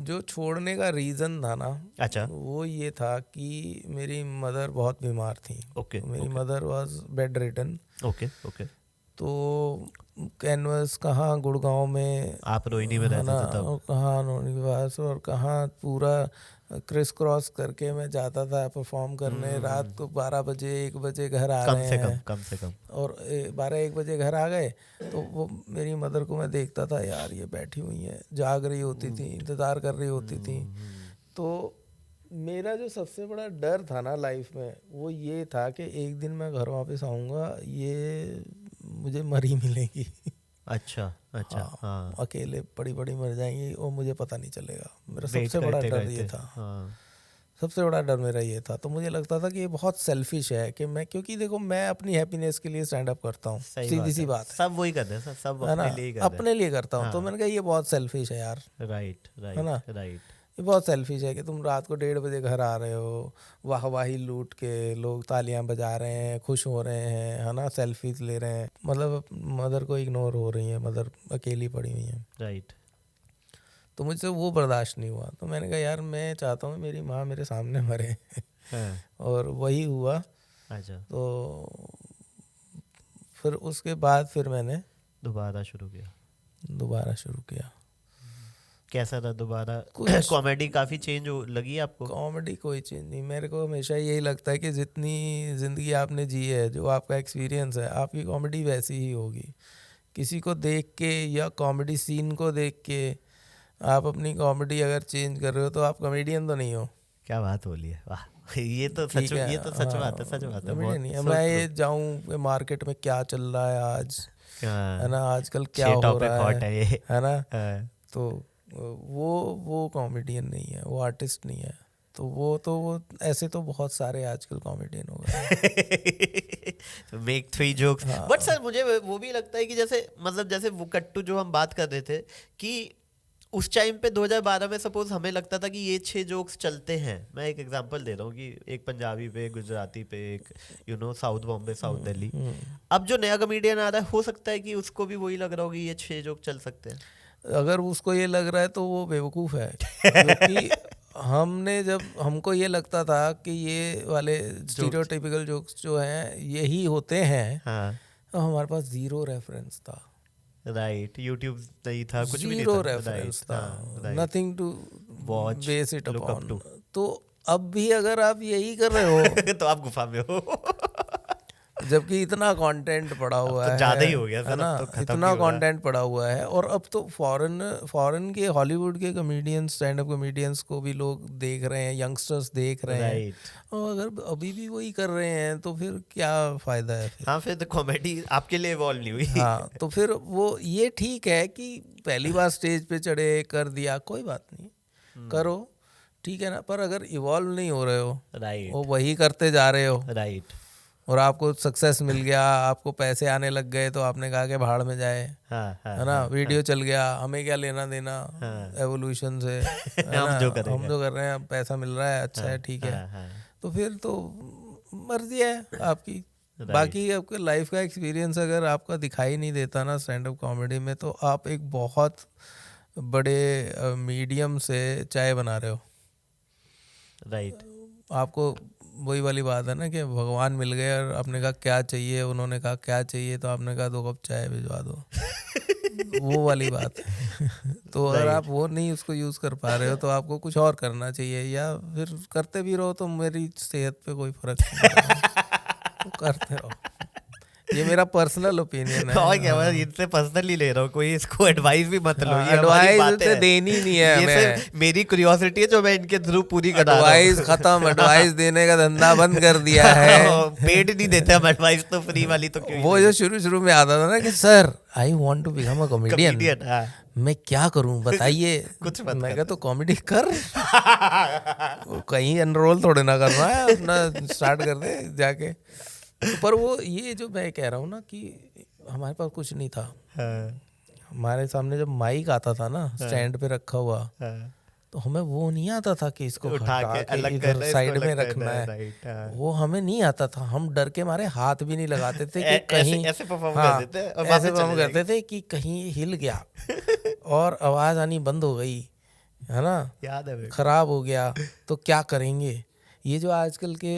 जो छोड़ने का रीज़न था ना, अच्छा, वो ये था कि मेरी मदर बहुत बीमार थी। ओके, मेरी mother was bedridden. Okay okay. तो कैनवस कहाँ गुड़गांव में, आप रोहिणी में रहते थे तब? कहाँ रोहिणी के पास, और कहाँ पूरा क्रिस क्रॉस करके मैं जाता था परफॉर्म करने। रात को 12 बजे 1 बजे घर आ रहे हैं, कम से कम, और 12-1 बजे घर आ गए तो वो मेरी मदर को मैं देखता था, यार ये बैठी हुई है, जाग रही होती थी, इंतज़ार कर रही होती थी। तो मेरा जो सबसे बड़ा डर था ना लाइफ में, वो ये था कि एक दिन मैं घर वापस आऊँगा, ये मुझे मरी मिलेगी। अच्छा अच्छा, हाँ, अकेले पड़ी पड़ी मर जाएंगी और मुझे पता नहीं चलेगा। मेरा वेट सबसे बड़ा करते डर करते, ये था, हाँ, सबसे बड़ा डर मेरा ये था। तो मुझे लगता था कि ये बहुत सेल्फिश है कि मैं, क्योंकि देखो मैं अपनी हैप्पीनेस के लिए स्टैंड अप करता हूँ, सीधी सी बात है, सब वही करते हैं, सब है ना, अपने लिए ही करते हैं। अपने लिए करता हूँ। तो हाँ। मैंने कहा ये बहुत सेल्फिश है यार, राइट है ना, राइट राइट। ये बहुत सेल्फिश है कि तुम रात को 1:30 बजे घर आ रहे हो, वाहवाही लूट के, लोग तालियां बजा रहे हैं, खुश हो रहे हैं, है ना, सेल्फीज ले रहे हैं, मतलब मदर को इग्नोर हो रही है, मदर अकेली पड़ी हुई है। राइट। तो मुझसे वो बर्दाश्त नहीं हुआ। तो मैंने कहा यार मैं चाहता हूँ मेरी माँ मेरे सामने मरे। और वही हुआ। अच्छा, तो फिर उसके बाद फिर मैंने दोबारा शुरू किया। कैसा था दोबारा? कॉमेडी काफी चेंज लगी आपको? कॉमेडी कोई चेंज नहीं, मेरे को हमेशा यही लगता है कि जितनी ज़िंदगी आपने जी है, जो आपका एक्सपीरियंस है, आपकी कॉमेडी वैसी ही होगी। किसी को देख के या कॉमेडी सीन को देख के आप अपनी कॉमेडी अगर चेंज कर रहे हो तो आप कॉमेडियन तो नहीं हो। क्या बात बोली है, वाह, ये तो सच बात है, सच बात है। कॉमेडियन नहीं है। मैं ये जाऊँ मार्केट में क्या चल रहा है आज, है ना, आजकल क्या हो रहा है ना, तो वो कॉमेडियन नहीं है, वो आर्टिस्ट नहीं है। तो वो ऐसे तो बहुत सारे आजकल कॉमेडियन हो गए। Make 3 jokes. बट सर मुझे वो भी लगता है कि जैसे मतलब जैसे वो कट्टू जो हम बात कर रहे थे कि उस टाइम पे 2012 में सपोज हमें लगता था कि ये 6 जोक्स चलते हैं। मैं एक एग्जांपल दे रहा हूँ कि एक पंजाबी पे, गुजराती पे, एक साउथ बॉम्बे, साउथ दिल्ली। अब जो नया कॉमेडियन आ रहा है, हो सकता है कि उसको भी वही लग रहा हो कि ये 6 जोक चल सकते हैं। अगर उसको ये लग रहा है तो वो बेवकूफ़ है, क्योंकि हमको ये लगता था कि ये वाले स्टीरियोटाइपिकल जोक्स जो हैं यही होते हैं। हाँ। तो हमारे पास ज़ीरो रेफरेंस था। राइट, यूट्यूब नहीं था, कुछ भी नहीं था, ज़ीरो रेफरेंस था, nothing to watch, base it upon. तो अब भी अगर आप यही कर रहे हो तो आप गुफा में हो। जबकि इतना कंटेंट पड़ा हुआ है, ज्यादा ही हो गया है ना, तो इतना कंटेंट पड़ा हुआ है। और अब तो फॉरेन के, हॉलीवुड के कॉमेडियंस, स्टैंड अप कॉमेडियंस को भी लोग देख रहे हैं, यंगस्टर्स देख रहे हैं। और अगर अभी भी वही कर रहे हैं तो फिर क्या फायदा है फिर? हाँ, फिर तो कॉमेडी आपके लिए इवॉल्व नहीं हुई। हाँ, तो फिर वो ये ठीक है कि पहली बार स्टेज पे चढ़े, कर दिया, कोई बात नहीं, करो, ठीक है ना। पर अगर इवॉल्व नहीं हो रहे हो, राइट, वो वही करते जा रहे हो, राइट, और आपको सक्सेस मिल गया, आपको पैसे आने लग गए, तो आपने कहा कि भाड़ में जाए, है ना, वीडियो चल गया, हमें क्या लेना देना एवोल्यूशन से, हम जो कर रहे हैं, पैसा मिल रहा है, अच्छा है, ठीक है। तो फिर तो मर्जी है आपकी। बाकी आपके लाइफ का एक्सपीरियंस अगर आपका दिखाई नहीं देता ना स्टैंड अप कॉमेडी में, तो आप एक बहुत बड़े मीडियम से चाय बना रहे हो। राइट, आपको वही वाली बात है ना कि भगवान मिल गए और आपने कहा क्या चाहिए, उन्होंने कहा क्या चाहिए, तो आपने कहा 2 कप चाय भिजवा दो। वो वाली बात है। तो अगर आप वो नहीं उसको यूज कर पा रहे हो तो आपको कुछ और करना चाहिए, या फिर करते भी रहो तो मेरी सेहत पे कोई फर्क नहीं पड़ेगा, तो करते रहो। ये मेरा पर्सनल ओपिनियन है। और क्या, मैं इनसे पर्सनली ले रहा हूँ, कोई इसको एडवाइस भी मत लो, ये हमारी एडवाइस बातें तो हैं। देनी नहीं है ये हमें। सिर्फ मेरी क्यूरियोसिटी है जो मैं इनके थ्रू पूरी करा रहा हूँ। एडवाइस खत्म, एडवाइस देने का धंधा बंद कर दिया है। पेड नहीं देते हम एडवाइस, तो फ्री वाली तो क्यों ही वो जो शुरू शुरू में आता था ना कि sir I want to become a comedian, Comedian, हाँ। मैं क्या करूं बताइए। कुछ मत मैं कर। कहा तो कॉमेडी कर, वो कहीं एनरोल थोड़े ना करना है, अपना स्टार्ट कर दे जाके। तो पर वो ये जो मैं कह रहा हूँ ना कि हमारे पास कुछ नहीं था। हमारे सामने जब माइक आता था ना स्टैंड पे रखा हुआ, तो हमें वो नहीं आता था कि इसको उठा हटा के के अलग इधर करना है, साइड इसको में अलग रखना करना है, है। राइट, हाँ। वो हमें नहीं आता था, हम डर के मारे हाथ भी नहीं लगाते थे कि कहीं ऐसे परफॉर्म हाँ, कर देते और ऐसे वापस परफॉर्म चले करते थे कि कहीं हिल गया और आवाज आनी बंद हो गई, है ना, याद है मेरे को। खराब हो गया तो क्या करेंगे। ये जो आजकल के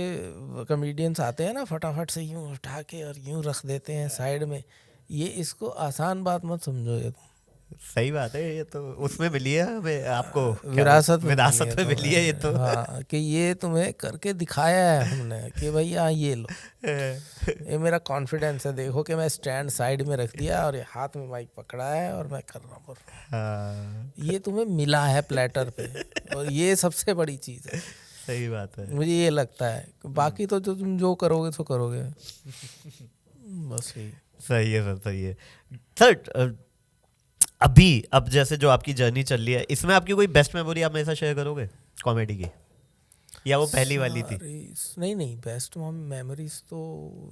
कॉमेडियंस आते हैं ना, फटाफट से यूं उठा के और यूं रख देते हैं साइड में, ये इसको आसान बात मत समझो। ये सही बात है, ये तो उसमें मिली है हमें, आपको विरासत विरासत में मिली है ये तो। हाँ, कि ये तुम्हें करके दिखाया है हमने कि भैया ये लो, ये मेरा कॉन्फिडेंस है, देखो कि मैं स्टैंड साइड में रख दिया और ये हाथ में माइक पकड़ा है और मैं कर रहा हूँ। हाँ, ये तुम्हें मिला है प्लेटर पे, और ये सबसे बड़ी चीज़ है। सही बात है। मुझे ये लगता है, बाकी तो जो तुम जो करोगे तो करोगे, बस यही। सही है सर, सही है सर। अभी अब जैसे जो आपकी जर्नी चल रही है, इसमें आपकी कोई बेस्ट मेमोरी आप मेरे साथ शेयर करोगे कॉमेडी की, या वो पहली वाली थी? नहीं, बेस्ट मेमोरीज तो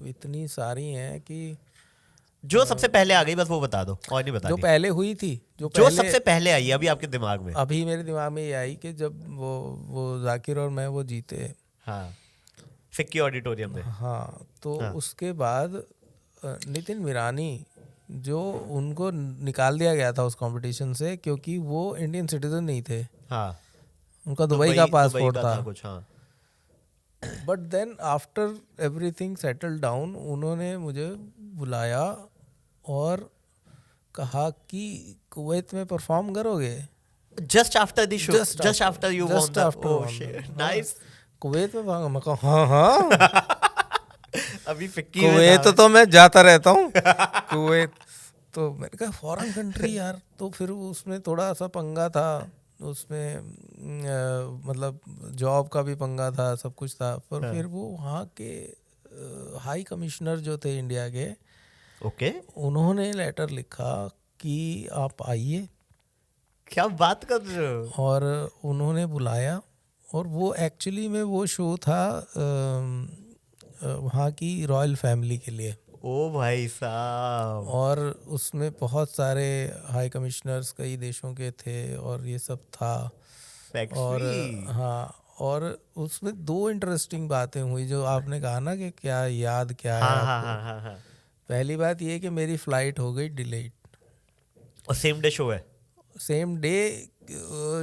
इतनी सारी हैं कि जो सबसे पहले आ गई बस वो बता दो, और नहीं बता जो पहले हुई थी, जो सबसे पहले आई है अभी आपके दिमाग में। अभी मेरे दिमाग में ये आई कि जब वो जाकिर और मैं वो जीते, हाँ, फिक्की ऑडिटोरियम में। हाँ, तो हाँ। उसके बाद नितिन मीरानी, जो उनको निकाल दिया गया था उस कंपटीशन से क्योंकि वो इंडियन सिटीजन नहीं थे। हाँ, उनका दुबई का पासपोर्ट दुबई का था कुछ। हाँ, but then after everything settle down, उन्होंने मुझे बुलाया और कहा कि कुवैत में परफॉर्म करोगे। Just after the show, just after you won the, oh shit, nice. Kuwait में परफॉर्म, मैं कहा हाँ अभी फिक्की कुवैत तो मैं जाता रहता हूँ कुवैत। तो मैंने कहा फॉरेन कंट्री यार, तो फिर उसमें थोड़ा सा पंगा था, उसमें मतलब जॉब का भी पंगा था, सब कुछ था। पर फिर वो वहाँ के हाई कमिश्नर जो थे इंडिया के, ओके, उन्होंने लेटर लिखा कि आप आइए, क्या बात कर रहे हो। और उन्होंने बुलाया। और वो एक्चुअली में वो शो था वहाँ की रॉयल फैमिली के लिए। ओ भाई साहब, और उसमें बहुत सारे हाई कमिश्नर्स कई देशों के थे और ये सब था। और हाँ, और उसमें दो इंटरेस्टिंग बातें हुई जो आपने कहा ना कि क्या याद क्या है हाँ, आपको। हाँ, हाँ, हाँ। पहली बात ये कि मेरी फ्लाइट हो गई डिलेड, और सेम डे शो है? सेम डे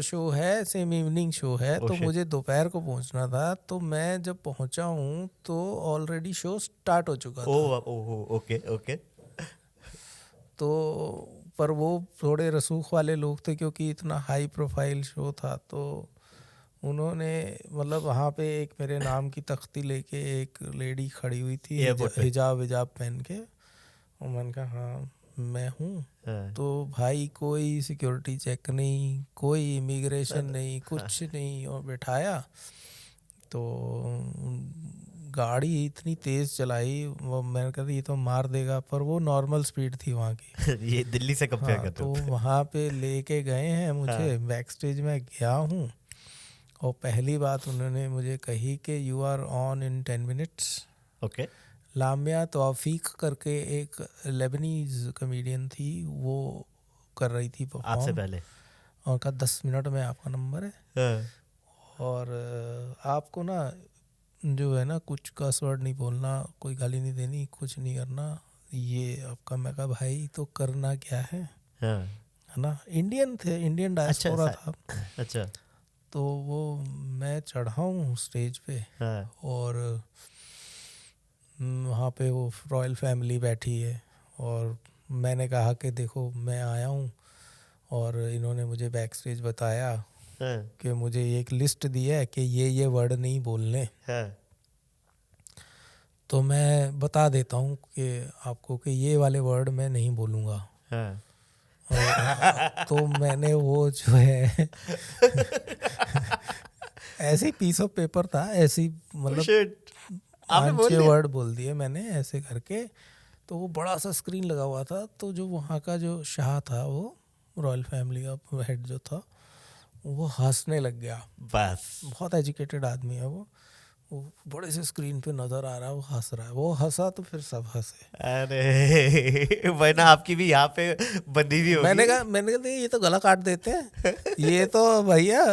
शो है, सेम इवनिंग शो है। तो मुझे दोपहर को पहुंचना था, तो मैं जब पहुंचा हूँ तो ऑलरेडी शो स्टार्ट हो चुका था। Okay okay. तो पर वो थोड़े रसूख वाले लोग थे क्योंकि इतना हाई प्रोफाइल शो था, तो उन्होंने मतलब वहाँ पे एक मेरे नाम की तख्ती लेके एक लेडी खड़ी हुई थी हिजाब विजाब पहन के, और मैंने कहा हाँ मैं हूँ। तो भाई कोई सिक्योरिटी चेक नहीं, कोई इमिग्रेशन नहीं, कुछ नहीं, और बैठाया। तो गाड़ी इतनी तेज चलाई, वो मैंने कहा ये तो मार देगा, पर वो नॉर्मल स्पीड थी वहाँ की। ये दिल्ली से कंपेयर करते हो। तो वहाँ पे लेके गए हैं मुझे, बैक स्टेज में गया हूँ, और पहली बात उन्होंने मुझे कही कि you are on in 10 minutes. Okay. Lamia Tawfiq करके एक लेबनीज कमेडियन थी, वो कर रही थी परफॉर्म आपसे पहले, और कहा 10 मिनट में आपका नंबर है, और आपको ना जो है ना कुछ कर्स वर्ड नहीं बोलना, कोई गाली नहीं देनी, कुछ नहीं करना, ये आपका। मैं कहा भाई तो करना क्या है ना। इंडियन थे, इंडियन डायस्पोरा था। अच्छा। तो वो मैं चढ़ा हूँ स्टेज पे, और वहाँ पे वो रॉयल फैमिली बैठी है, और मैंने कहा कि देखो मैं आया हूँ और इन्होंने मुझे बैक स्टेज बताया हाँ, कि मुझे एक लिस्ट दी है कि ये वर्ड नहीं बोलने, हाँ, तो मैं बता देता हूँ कि आपको कि ये वाले वर्ड मैं नहीं बोलूँगा। हाँ। तो मैंने वो जो है ऐसे पीस ऑफ पेपर था, ऐसी मतलब Shit. आपने बोल 5-6 दिया? वर्ड बोल दिए मैंने ऐसे करके। तो वो बड़ा सा स्क्रीन लगा हुआ था, तो जो वहाँ का जो शाह था, वो रॉयल फैमिली का हेड जो था, वो हंसने लग गया। बस। बहुत एजुकेटेड आदमी है वो बड़े से स्क्रीन पे नजर आ रहा है, वो हंस रहा है, वो हंसा तो फिर सब हंसे। अरे वरना आपकी भी यहाँ पे बंदी भी होगी। मैंने कहा ये तो गला काट देते हैं, ये तो भैया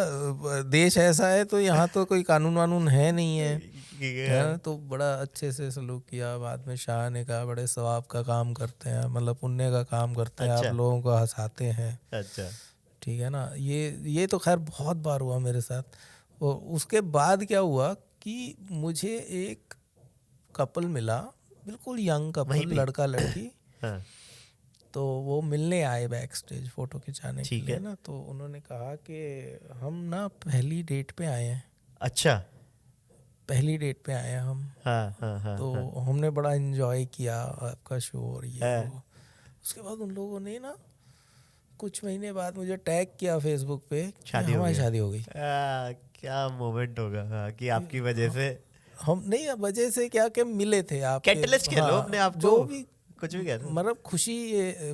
देश ऐसा है तो यहाँ तो कोई कानून वानून है नहीं है। तो बड़ा अच्छे से सलूक किया। बाद में शाह ने कहा बड़े सवाब का काम करते हैं, मतलब पुण्य का काम करते हैं, अच्छा। आप लोगों को हंसाते हैं, अच्छा। ठीक है ना। ये तो खैर बहुत बार हुआ मेरे साथ। और उसके बाद क्या हुआ कि मुझे एक कपल मिला, बिल्कुल यंग कपल, लड़का लड़की। हाँ। तो वो मिलने आए बैक स्टेज फोटो खिंचाने के ठीक लिए है। ना। तो उन्होंने कहा कि हम ना पहली डेट पे आए हैं। अच्छा। पहली डेट पे आए हैं हम। हाँ, हाँ, हाँ, तो हाँ, हमने बड़ा एंजॉय किया आपका शो और ये हाँ। वो। उसके बाद उन लोगों ने ना कुछ महीने बाद मुझे टैग किया फेसबुक पे कि शादी हो हमारी गई। शादी हो गई। क्या मोमेंट होगा। हाँ, कि आपकी वजह से। हम नहीं, वजह से क्या कि मिले थे आपके, कैटलिस्ट कह लो अपने आप को, जो भी कुछ भी कह लो। मतलब खुशी,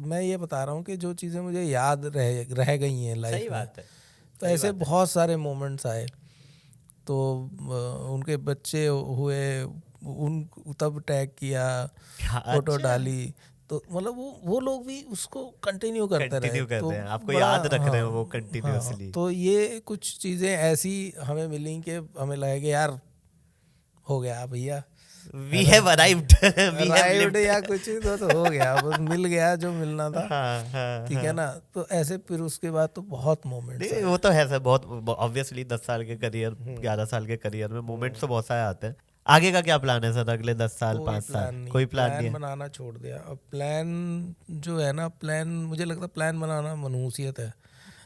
मैं ये बता रहा हूँ कि जो चीज़ें मुझे याद रह गई हैं सही लाइफ में। बात है। तो ऐसे बहुत सारे मोमेंट्स आए। तो उनके बच्चे हुए, उन तब टैग किया, फोटो अच्छा। डाली। तो मतलब वो लोग भी उसको कंटिन्यू करते रहे। कंटिन्यू कर तो रहे हैं, आपको बड़ा, याद रख रहे हैं हाँ, वो हाँ। कंटिन्यूअसली। तो ये कुछ चीज़ें ऐसी हमें मिली कि हमें लगा कि यार हो गया भैया, we have arrived, we have ride lived. या कुछ तो हो गया, बस मिल गया जो मिलना था। हाँ, हाँ, ठीक है ना। तो ऐसे फिर उसके बाद तो बहुत मोमेंट्स नहीं, वो तो है सर, बहुत ऑब्वियसली 10 साल के करियर, 11 साल के करियर में मोमेंट्स तो बहुत सारे आते हैं। आगे का क्या प्लान है सर, अगले 10 साल, 5 साल? कोई प्लान नहीं है? बनाना छोड़ दिया अब। प्लान जो है ना, प्लान मुझे लगता है प्लान बनाना मनहूसियत है।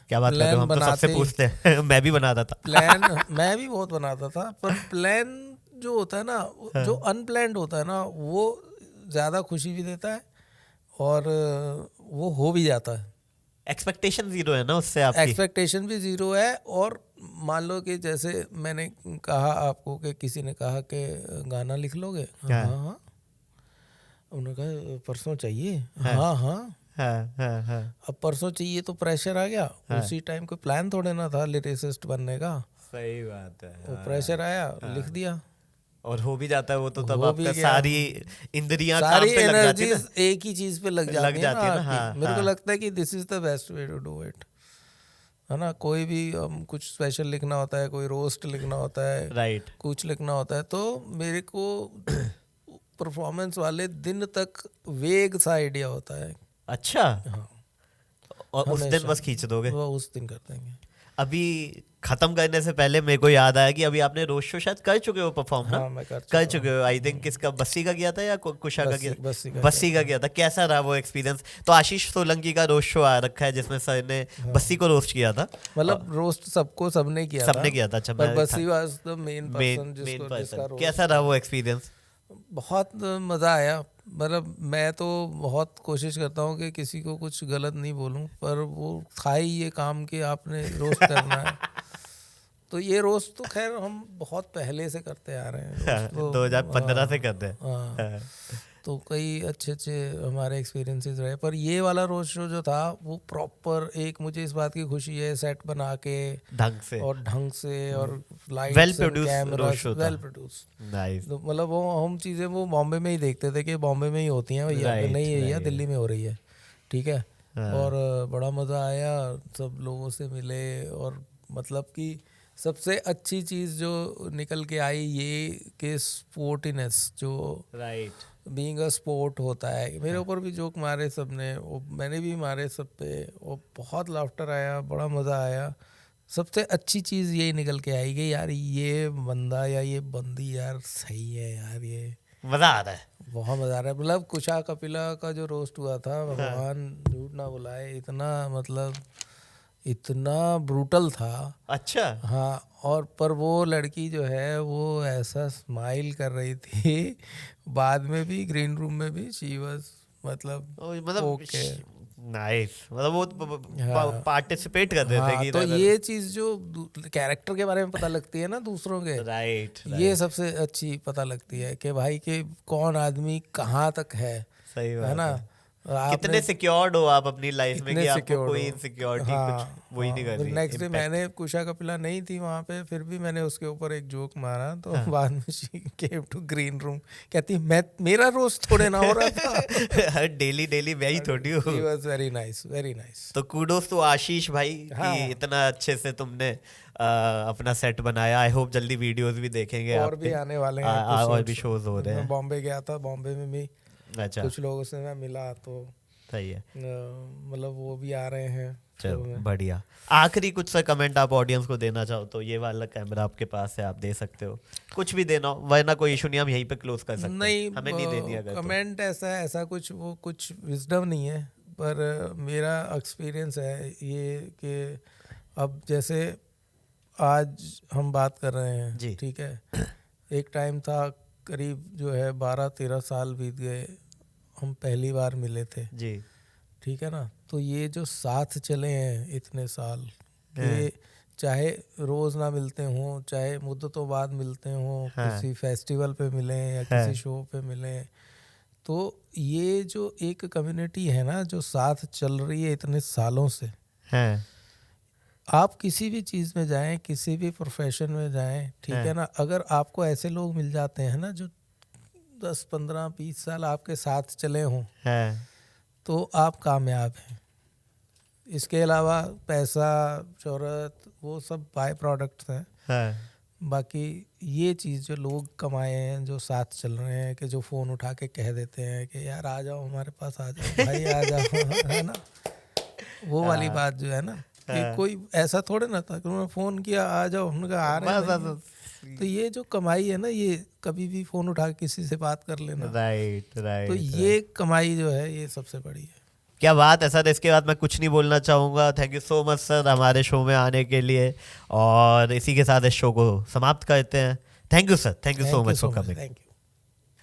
क्या बात कर रहे हो, हम तो सबसे पूछते हैं। मैं भी बनाता था प्लान मैं भी बहुत बनाता था, पर प्लान जो होता है ना, जो अनप्लान्ड होता है ना, वो ज़्यादा खुशी भी देता है और वो हो भी जाता है। एक्सपेक्टेशन जीरो है ना उससे आपकी। एक्सपेक्टेशन भी ज़ीरो है। और मान लो कि जैसे मैंने कहा आपको कि किसी ने कहा कि गाना लिख लोगे, हाँ हाँ, उन्होंने कहा परसों चाहिए, हाँ हाँ। हाँ, हाँ, हाँ, अब परसों चाहिए तो प्रेशर आ गया। उसी टाइम कोई प्लान थोड़े ना था लिरिसिस्ट बनने का, सही बात है। वो प्रेशर आया, लिख दिया और हो भी जाता है वो तो, तब हो भी आपका गया। सारी इंद्रियां काम सारी पे लग जाती है एनर्जीज एक ही चीज पे लग जाती है ना। हाँ, मेरे को हाँ। लगता है कि this is the best way to do it, है ना। कोई भी कुछ स्पेशल लिखना होता है, कोई रोस्ट लिखना होता है, राइट। कुछ लिखना होता है, तो मेरे को परफॉर्मेंस वाले दिन तक वेग सा आइडिया होता है। अच्छा। हाँ, और उस दिन बस खींच दोगे? वो उस दिन कर देंगे। अभी खत्म करने से पहले मेरे को याद आया कि अभी आपने रोज शो शायद कर चुके हो परफॉर्म ना? हाँ, मैं कर चुके हो। आई थिंक किसका, बस्सी का किया था या कुशा का किया? बस्सी का किया था। कैसा रहा वो एक्सपीरियंस? तो आशीष सोलंकी का रोज शो आ रखा है जिसमें सर ने बस्सी को रोस्ट किया था। मतलब रोस्ट सबने किया था। अच्छा, पर Bassi was the main person जिसका रोस्ट। कैसा रहा वो एक्सपीरियंस? बहुत मज़ा आया। मतलब मैं तो बहुत कोशिश करता हूँ कि किसी को कुछ गलत नहीं बोलूँ, पर वो था ही ये काम कि आपने रोस्ट करना है। तो ये रोस्ट तो खैर हम बहुत पहले से करते आ रहे हैं, 2015 से करते हैं। हाँ। तो कई अच्छे हमारे एक्सपीरियंसेस रहे, पर ये वाला रोस्ट शो जो था वो प्रॉपर, एक मुझे इस बात की खुशी है, सेट बना के ढंग से और lights, well produce, well produce. तो मतलब वो हम चीज़ें वो बॉम्बे में ही देखते थे कि बॉम्बे में ही होती हैं भैया, नहीं भैया दिल्ली में हो रही है, ठीक है। और बड़ा मज़ा आया, सब लोगों से मिले। और मतलब कि सबसे अच्छी चीज़ जो निकल के आई ये कि स्पोर्टिनेस, जो बीइंग अ स्पोर्ट होता है। मेरे ऊपर भी जोक मारे सबने, वो मैंने भी मारे सब पे, वो बहुत लाफ्टर आया, बड़ा मज़ा आया। सबसे अच्छी चीज़ यही निकल के आई कि यार ये बंदा या ये बंदी यार सही है यार, ये मजा आ रहा है। बहुत मजा आ रहा है। मतलब कुशा कपिला का जो रोस्ट हुआ था, भगवान झूठ ना बुलाए, इतना मतलब इतना ब्रूटल था। अच्छा। हाँ, और पर वो लड़की जो है वो ऐसा स्माइल कर रही थी बाद में भी, ग्रीन रूम में भी, शी वाज मतलब ओके, नाइस, मतलब वो हाँ। पार्टिसिपेट कर रहे थे हाँ, कि तो ये चीज जो कैरेक्टर के बारे में पता लगती है ना दूसरों के, राइट, ये सबसे अच्छी पता लगती है कि भाई के कौन आदमी कहाँ तक है, सही है बात ना। है। कितने सिक्योर्ड हो आप अपनी लाइफ में कि आपको कोई हो। इनसिक्योरिटी हाँ, कुछ वही नहीं कर रही। Next day Impact। मैंने कुशा कपिला नहीं थी वहाँ पे, फिर भी मैंने उसके ऊपर एक जोक मारा, तो बाद में she came to green room, कहती मैं, मेरा रोस्ट थोड़े ना हो रहा था। डेली डेली मैं ही थोड़ी हूँ। He was very nice, very nice। तो कूडोस टू आशीष भाई हाँ। कि इतना अच्छे से तुमने अपना सेट बनाया। आई होप जल्दी वीडियोस भी देखेंगे और भी आपके। आने वाले हैं और भी episodes। शोज हो रहे मैं हैं। बॉम्बे गया था, बॉम्बे में भी अच्छा, कुछ लोगों से मैं मिला, तो सही है, मतलब वो भी आ रहे हैं। चलो बढ़िया। आखिरी कुछ सा कमेंट आप ऑडियंस को देना चाहो तो ये वाला कैमरा आपके पास है, आप दे सकते हो, कुछ भी देना हो, वरना कोई इशू नहीं, हम यहीं पे क्लोज कर सकते हैं। नहीं, हमें नहीं देनी अगर तो। कमेंट ऐसा कुछ वो कुछ विजडम नहीं है, पर मेरा एक्सपीरियंस है ये कि अब जैसे आज हम बात कर रहे हैं जी। ठीक है, एक टाइम था करीब जो है 12-13 साल बीत गए, हम पहली बार मिले थे जी। ठीक है ना। तो ये जो साथ चले हैं इतने साल, ये चाहे रोज ना मिलते हों, चाहे मुद्दतों बाद मिलते हों, किसी फेस्टिवल पे मिले या किसी शो पे मिले, तो ये जो एक कम्युनिटी है ना जो साथ चल रही है इतने सालों से, आप किसी भी चीज़ में जाएं, किसी भी प्रोफेशन में जाएं, ठीक है ना, अगर आपको ऐसे लोग मिल जाते हैं ना जो 10-15-20 साल आपके साथ चले हों, तो आप कामयाब हैं। इसके अलावा पैसा, शोहरत, वो सब बाय प्रोडक्ट्स हैं। बाकी ये चीज़ जो लोग कमाए हैं, जो साथ चल रहे हैं, कि जो फ़ोन उठा के कह देते हैं कि यार आ जाओ हमारे पास, आ जाओ भाई आ जाओ, है ना, वो वाली बात जो है ना, कि कोई ऐसा थोड़े ना था कि उन्होंने फ़ोन किया आ जाओ, उन्होंने कहा आ रहे हैं। तो ये जो कमाई है ना, ये कभी भी फ़ोन उठा के किसी से बात कर लेना, राइट। तो ये कमाई जो है ये सबसे बड़ी है। क्या बात है सर, इसके बाद मैं कुछ नहीं बोलना चाहूँगा। Thank you so much sir हमारे शो में आने के लिए, और इसी के साथ इस शो को समाप्त करते हैं। Thank you sir, thank you so much for coming. Thank you.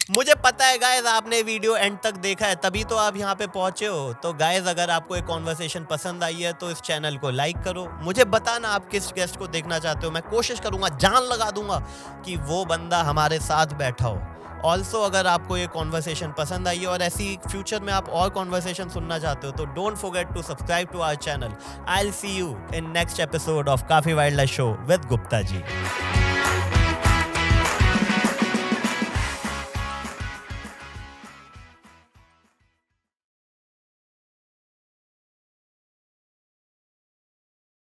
मुझे पता है गाइज आपने वीडियो एंड तक देखा है, तभी तो आप यहाँ पे पहुंचे हो। तो गाइज अगर आपको एक कॉन्वर्सेशन पसंद आई है तो इस चैनल को लाइक करो, मुझे बताना आप किस गेस्ट को देखना चाहते हो, मैं कोशिश करूंगा, जान लगा दूंगा कि वो बंदा हमारे साथ बैठा हो। ऑल्सो अगर आपको ये कॉन्वर्सेशन पसंद आई है और ऐसी फ्यूचर में आप और कॉन्वर्सेशन सुनना चाहते हो तो don't forget to subscribe to our channel. I will see you in next episode of काफी wild life show with Gupta ji.